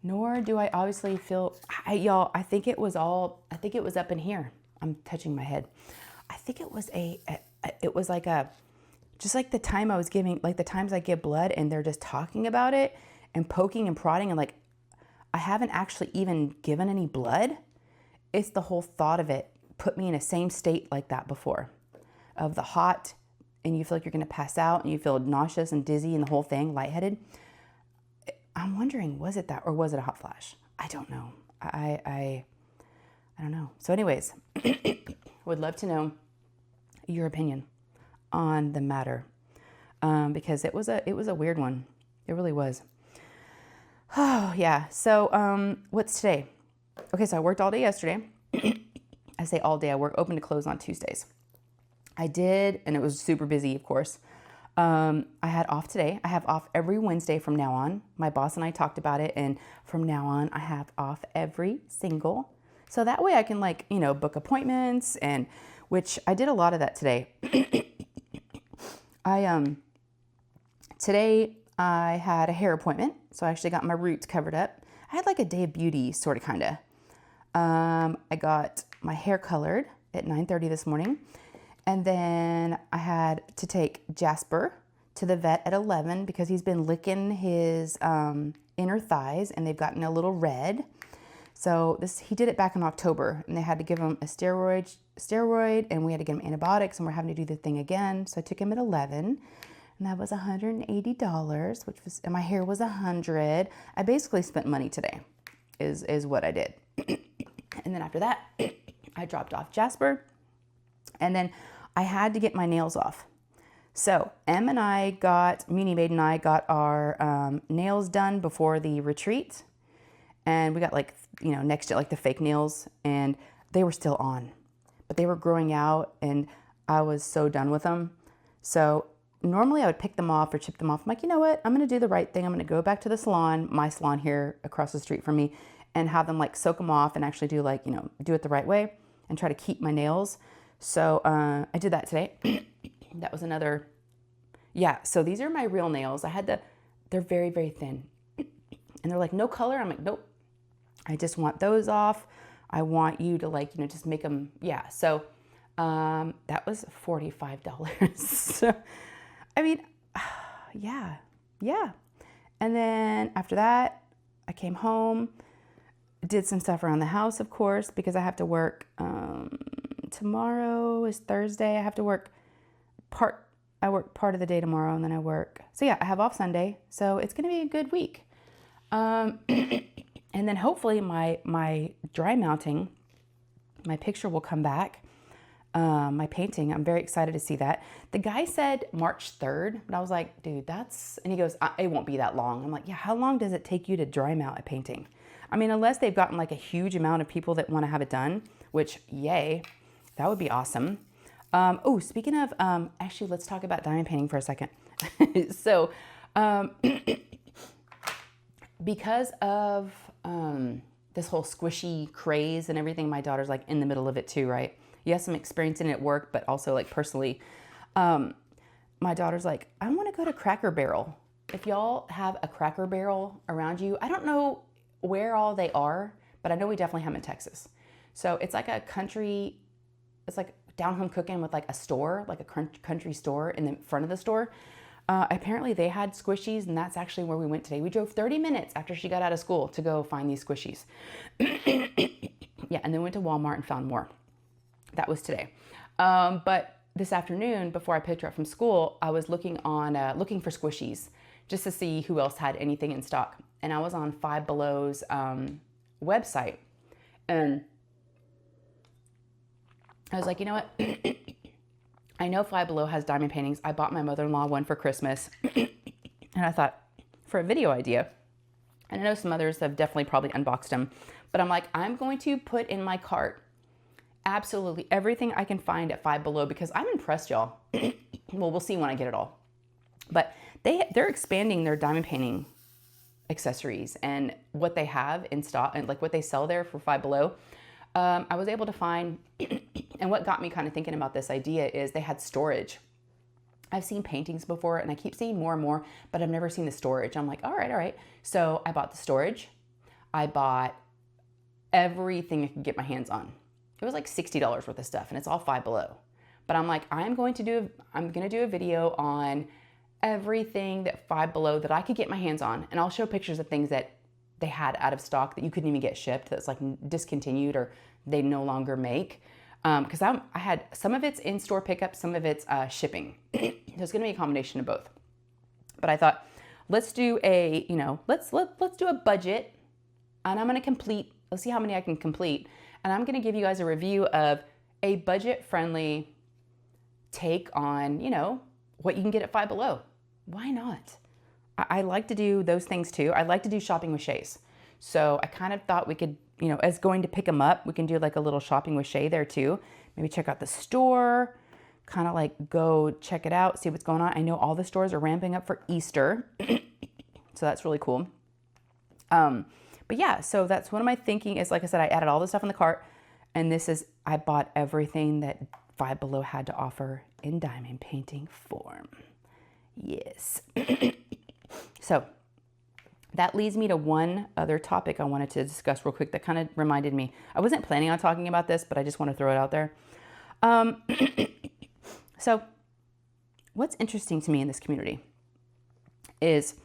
Nor do I obviously feel, y'all, I think it was up in here. I'm touching my head. I think it was it was like just like the time I was giving, like the times I give blood and they're just talking about it and poking and prodding, and like, I haven't actually even given any blood. It's the whole thought of it put me in a same state like that before, of the hot, and you feel like you're gonna pass out, and you feel nauseous and dizzy and the whole thing, lightheaded. I'm wondering, was it that, or was it a hot flash? I don't know. I don't know. So anyways, would love to know your opinion on the matter, because it was a weird one. It really was. Oh yeah. So what's today? Okay, so I worked all day yesterday. I say all day. I work open to close on Tuesdays. I did, and it was super busy, of course. I had off today. I have off every Wednesday from now on. My boss and I talked about it, and from now on I have off every single. So that way I can, like, you know, book appointments, and which I did a lot of that today. Today I had a hair appointment, so I actually got my roots covered up. I had like a day of beauty, sort of, kind of. I got my hair colored at 9:30 this morning. And then I had to take Jasper to the vet at 11 because he's been licking his inner thighs, and they've gotten a little red. So he did it back in October, and they had to give him a steroid, and we had to give him antibiotics, and we're having to do the thing again. So I took him at 11, and that was $180, and my hair was $100. I basically spent money today, is what I did. And then after that, I dropped off Jasper, and then I had to get my nails off. So Munimade and I got our nails done before the retreat. And we got, like, you know, next to like the fake nails, and they were still on, but they were growing out, and I was so done with them. So normally I would pick them off or chip them off. I'm like, you know what? I'm going to do the right thing. I'm going to go back to the salon, my salon here across the street from me, and have them like soak them off and actually do, like, you know, do it the right way and try to keep my nails. So I did that today. That was another, yeah. So these are my real nails. They're very, very thin, and they're like, no color. I'm like, nope. I just want those off. I want you to, like, you know, just make them. Yeah. So That was $45. So, I mean, yeah. And then after that, I came home, did some stuff around the house, of course, because I have to work. Tomorrow is Thursday. I have to work I work part of the day tomorrow, and then I work. So yeah, I have off Sunday. So it's going to be a good week. And then hopefully my dry mounting, my picture will come back. My painting, I'm very excited to see that. The guy said March 3rd, but I was like, dude, and he goes, it won't be that long. I'm like, yeah, how long does it take you to dry mount a painting? I mean, unless they've gotten like a huge amount of people that want to have it done, which, yay, that would be awesome. Oh, speaking of, actually, let's talk about diamond painting for a second. So, because of this whole squishy craze and everything, my daughter's like in the middle of it too, right? Yes, I'm experiencing it at work, but also like personally, my daughter's like, I want to go to Cracker Barrel. If y'all have a Cracker Barrel around you, I don't know where all they are, but I know we definitely have them in Texas. So it's like a country, it's like down home cooking with like a store, like a country store in the front of the store. Apparently they had squishies, and that's actually where we went today. We drove 30 minutes after she got out of school to go find these squishies. Yeah, and then went to Walmart and found more. That was today. But this afternoon, before I picked her up from school, I was looking for squishies just to see who else had anything in stock. And I was on Five Below's website, and I was like, you know what? I know Five Below has diamond paintings. I bought my mother-in-law one for Christmas, and I thought, for a video idea, and I know some others have definitely probably unboxed them, but I'm like, I'm going to put in my cart absolutely everything I can find at Five Below, because I'm impressed, y'all. Well, we'll see when I get it all. But they're expanding their diamond painting accessories and what they have in stock and like what they sell there for Five Below. I was able to find, and what got me kind of thinking about this idea is they had storage. I've seen paintings before, and I keep seeing more and more, but I've never seen the storage. I'm like, all right. So I bought the storage. I bought everything I could get my hands on. It was like $60 worth of stuff, and it's all Five Below. But I'm like, I'm going to do a video on everything that Five Below that I could get my hands on, and I'll show pictures of things that they had out of stock that you couldn't even get shipped, that's like discontinued or they no longer make. Because I had some of it's in-store pickup, some of it's shipping. There's going to be a combination of both. But I thought, let's do a, let's do a budget, and I'm going to complete. Let's see how many I can complete, and I'm going to give you guys a review of a budget-friendly take on, what you can get at Five Below. Why not? I like to do those things too. I like to do shopping with Shays. So I kind of thought we could, as going to pick them up, we can do like a little shopping with Shay there too. Maybe check out the store, kind of like go check it out, see what's going on. I know all the stores are ramping up for Easter. So that's really cool. But yeah, so that's one of my thinking is, like I said, I added all the stuff in the cart, and I bought everything that Five Below had to offer in diamond painting form. Yes. So that leads me to one other topic I wanted to discuss real quick that kind of reminded me. I wasn't planning on talking about this, but I just want to throw it out there. So what's interesting to me in this community is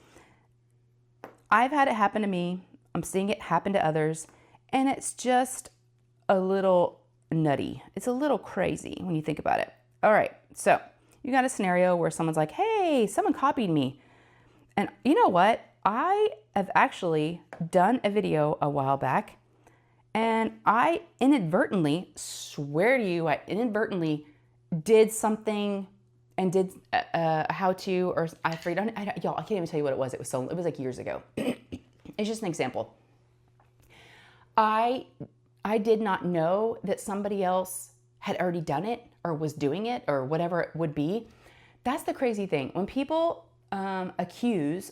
I've had it happen to me. I'm seeing it happen to others, and it's just a little nutty. It's a little crazy when you think about it. All right, so you got a scenario where someone's like, hey, someone copied me. And you know what? I have actually done a video a while back, and I inadvertently, swear to you, I inadvertently did something and did a how-to, or I forget, y'all, I can't even tell you what it was. It was like years ago. It's just an example. I did not know that somebody else had already done it or was doing it or whatever it would be. That's the crazy thing. When people accuse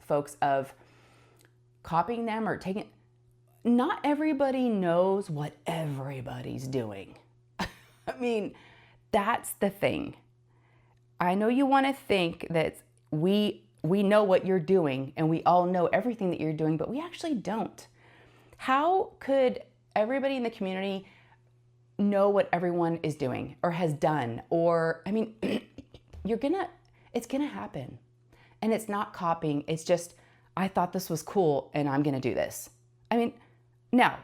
folks of copying them or taking, not everybody knows what everybody's doing. I mean, that's the thing. I know you want to think that we know what you're doing and we all know everything that you're doing, but we actually don't. How could everybody in the community know what everyone is doing or has done, or, I mean, it's gonna happen. And it's not copying, it's just, I thought this was cool and I'm gonna do this. I mean, now,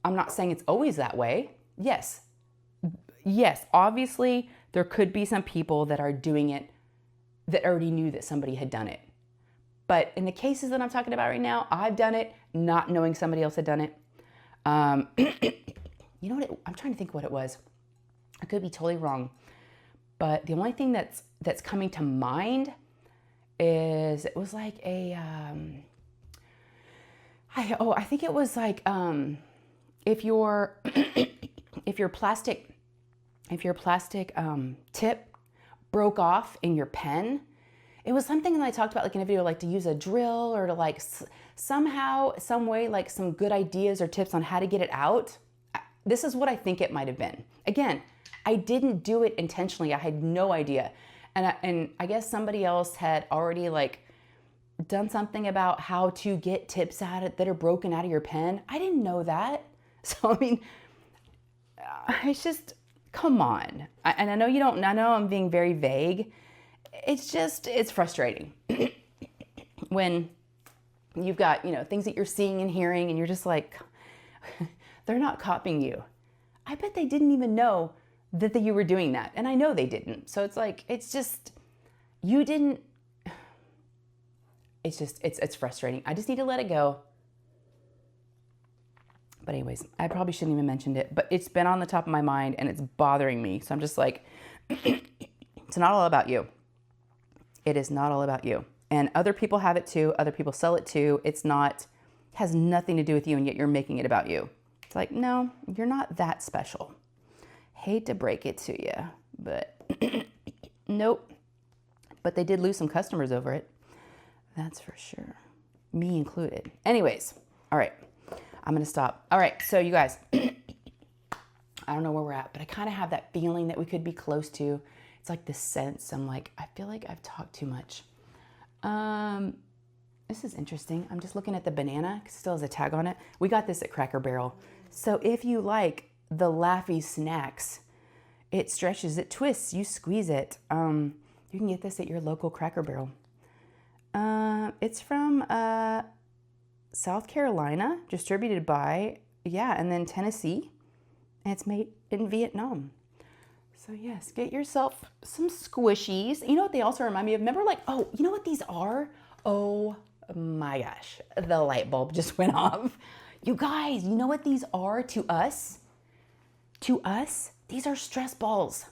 I'm not saying it's always that way. Yes, obviously there could be some people that are doing it that already knew that somebody had done it. But in the cases that I'm talking about right now, I've done it not knowing somebody else had done it. You know what, I'm trying to think what it was. I could be totally wrong. But the only thing that's coming to mind is it was like a, I think it was like, if your plastic tip broke off in your pen, it was something that I talked about like in a video, like to use a drill or to like somehow, some way, like some good ideas or tips on how to get it out. This is what I think it might have been. Again, I didn't do it intentionally. I had no idea. And I guess somebody else had already like done something about how to get tips out that are broken out of your pen. I didn't know that. So, I mean, it's just, come on. And I know you don't, I know I'm being very vague. It's frustrating when you've got, things that you're seeing and hearing and you're just like, they're not copying you. I bet they didn't even know that you were doing that. And I know they didn't. So it's like, it's frustrating. I just need to let it go. But anyways, I probably shouldn't even mentioned it, but it's been on the top of my mind and it's bothering me. So I'm just like, it's not all about you. It is not all about you. And other people have it too. Other people sell it too. It has nothing to do with you, and yet you're making it about you. It's like, no, you're not that special. Hate to break it to you, but nope. But they did lose some customers over it. That's for sure. Me included. Anyways, all right. I'm going to stop. All right. So you guys, I don't know where we're at, but I kind of have that feeling that we could be close to. It's like this sense. I'm like, I feel like I've talked too much. This is interesting. I'm just looking at the banana, 'cause it still has a tag on it. We got this at Cracker Barrel. So if you like the Laffy snacks, it stretches, it twists, you squeeze it. You can get this at your local Cracker Barrel. It's from South Carolina, distributed by, and then Tennessee. And it's made in Vietnam. So yes, get yourself some squishies. You know what they also remind me of? Remember like, oh, you know what these are? Oh my gosh, the light bulb just went off. You guys, you know what these are to us? To us, these are stress balls.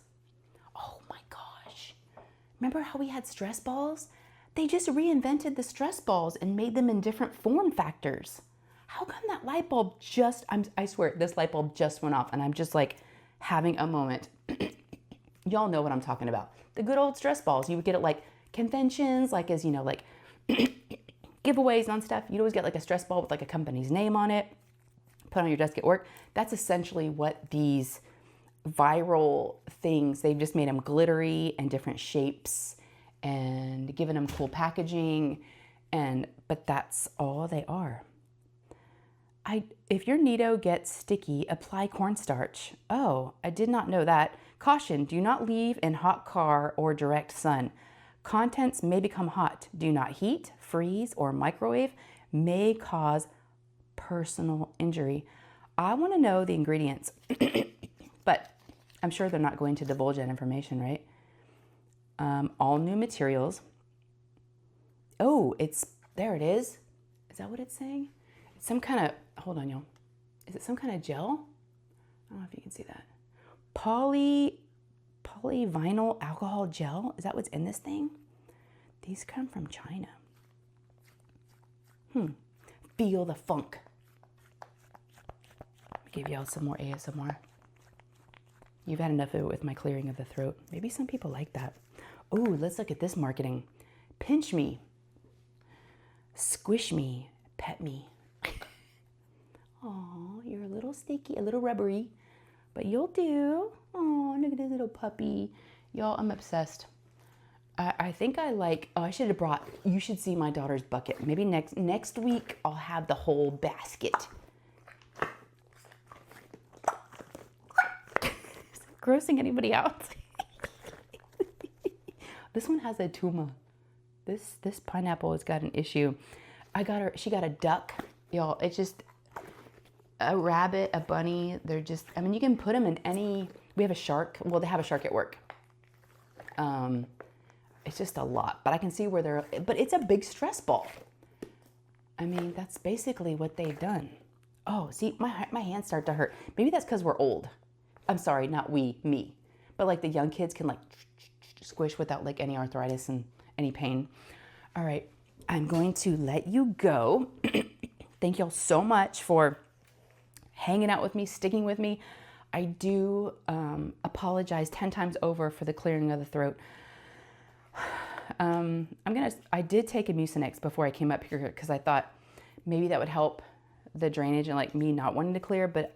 Oh my gosh. Remember how we had stress balls? They just reinvented the stress balls and made them in different form factors. How come that light bulb I swear, this light bulb just went off and I'm just like having a moment. Y'all know what I'm talking about. The good old stress balls. You would get at like conventions, like as, like giveaways on stuff. You'd always get like a stress ball with like a company's name on it, put on your desk at work. That's essentially what these viral things, they've just made them glittery and different shapes and given them cool packaging. But that's all they are. If your Neato gets sticky, apply cornstarch. Oh, I did not know that. Caution, do not leave in hot car or direct sun. Contents may become hot. Do not heat, freeze, or microwave. May cause personal injury. I want to know the ingredients, but I'm sure they're not going to divulge that information, right? All new materials. Oh, there it is. Is that what it's saying? It's some kind of, hold on, y'all. Is it some kind of gel? I don't know if you can see that. Polyvinyl alcohol gel. Is that what's in this thing? These come from China. Feel the funk. I'll give y'all some more ASMR. You've had enough of it with my clearing of the throat. Maybe some people like that. Oh, let's look at this marketing. Pinch me. Squish me. Pet me. Oh, you're a little sticky, a little rubbery, but you'll do. Oh, look at this little puppy. Y'all, I'm obsessed. I think I should have brought, you should see my daughter's bucket. Maybe next week I'll have the whole basket. grossing anybody out. This one has a tumor. This pineapple has got an issue. She got a duck, y'all. It's just a rabbit, a bunny. They're just, I mean, you can put them in any, we have a shark. Well, they have a shark at work. It's just a lot, but I can see where but it's a big stress ball. I mean, that's basically what they've done. Oh, see, my hands start to hurt. Maybe that's because we're old. I'm sorry, not me. But like the young kids can like squish without like any arthritis and any pain. All right, I'm going to let you go. Thank y'all so much for hanging out with me, sticking with me. I do apologize 10 times over for the clearing of the throat. I did take a Mucinex before I came up here because I thought maybe that would help the drainage and like me not wanting to clear, but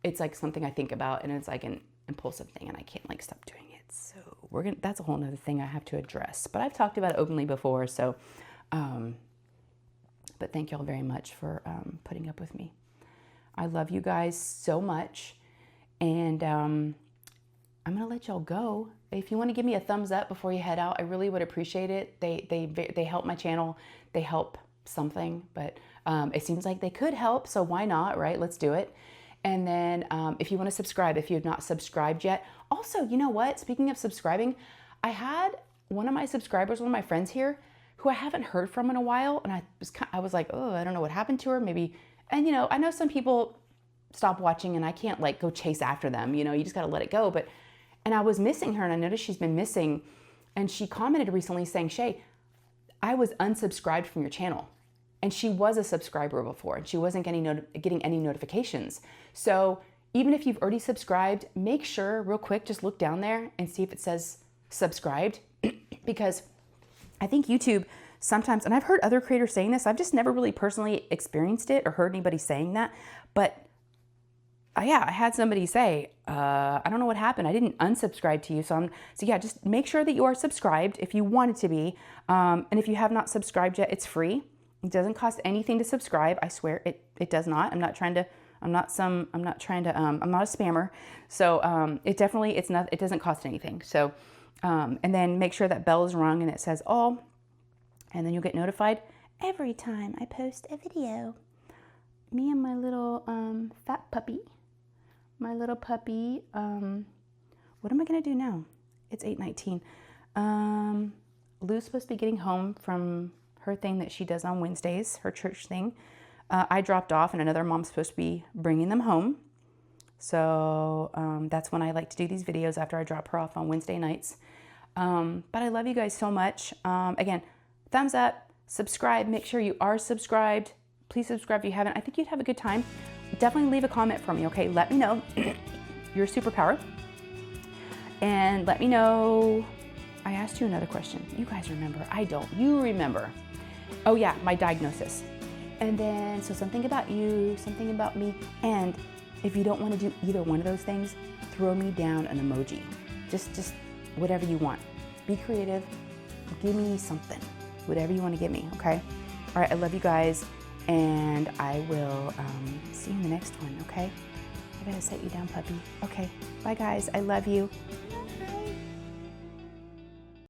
it's like something I think about and it's like an impulsive thing and I can't like stop doing it. So that's a whole nother thing I have to address, but I've talked about it openly before. So, but thank y'all very much for putting up with me. I love you guys so much. And I'm going to let y'all go. If you want to give me a thumbs up before you head out, I really would appreciate it. They help my channel. They help something, but it seems like they could help. So why not, right? Let's do it. And then if you want to subscribe, if you have not subscribed yet. Also, you know what? Speaking of subscribing, I had one of my subscribers, one of my friends here, who I haven't heard from in a while. And I was like, oh, I don't know what happened to her. Maybe, and you know, I know some people stop watching and I can't like go chase after them. You know, you just got to let it go. And I was missing her and I noticed she's been missing. And she commented recently saying, Shay, I was unsubscribed from your channel. And she was a subscriber before and she wasn't getting any notifications. So even if you've already subscribed, make sure real quick, just look down there and see if it says subscribed. Because I think YouTube sometimes, and I've heard other creators saying this, I've just never really personally experienced it or heard anybody saying that. But yeah, I had somebody say, I don't know what happened. I didn't unsubscribe to you. So yeah, just make sure that you are subscribed if you want it to be. And if you have not subscribed yet, it's free. It doesn't cost anything to subscribe. I swear it does not. I'm not a spammer. So it doesn't cost anything. So, and then make sure that bell is rung and it says all, and then you'll get notified every time I post a video. Me and my little fat puppy. My little puppy. What am I gonna do now? It's 8:19. Lou's supposed to be getting home from her thing that she does on Wednesdays, her church thing. I dropped off and another mom's supposed to be bringing them home. So that's when I like to do these videos after I drop her off on Wednesday nights. But I love you guys so much. Again, thumbs up, subscribe, make sure you are subscribed. Please subscribe if you haven't. I think you'd have a good time. Definitely leave a comment for me, okay? Let me know your superpower. And let me know, I asked you another question. You guys remember, I don't, you remember. Oh yeah, my diagnosis. And then, so something about you, something about me. And if you don't want to do either one of those things, throw me down an emoji. Just whatever you want. Be creative, give me something, whatever you want to give me, okay? All right, I love you guys. And I will see you in the next one, okay? I gotta set you down, puppy. Okay, bye guys, I love you.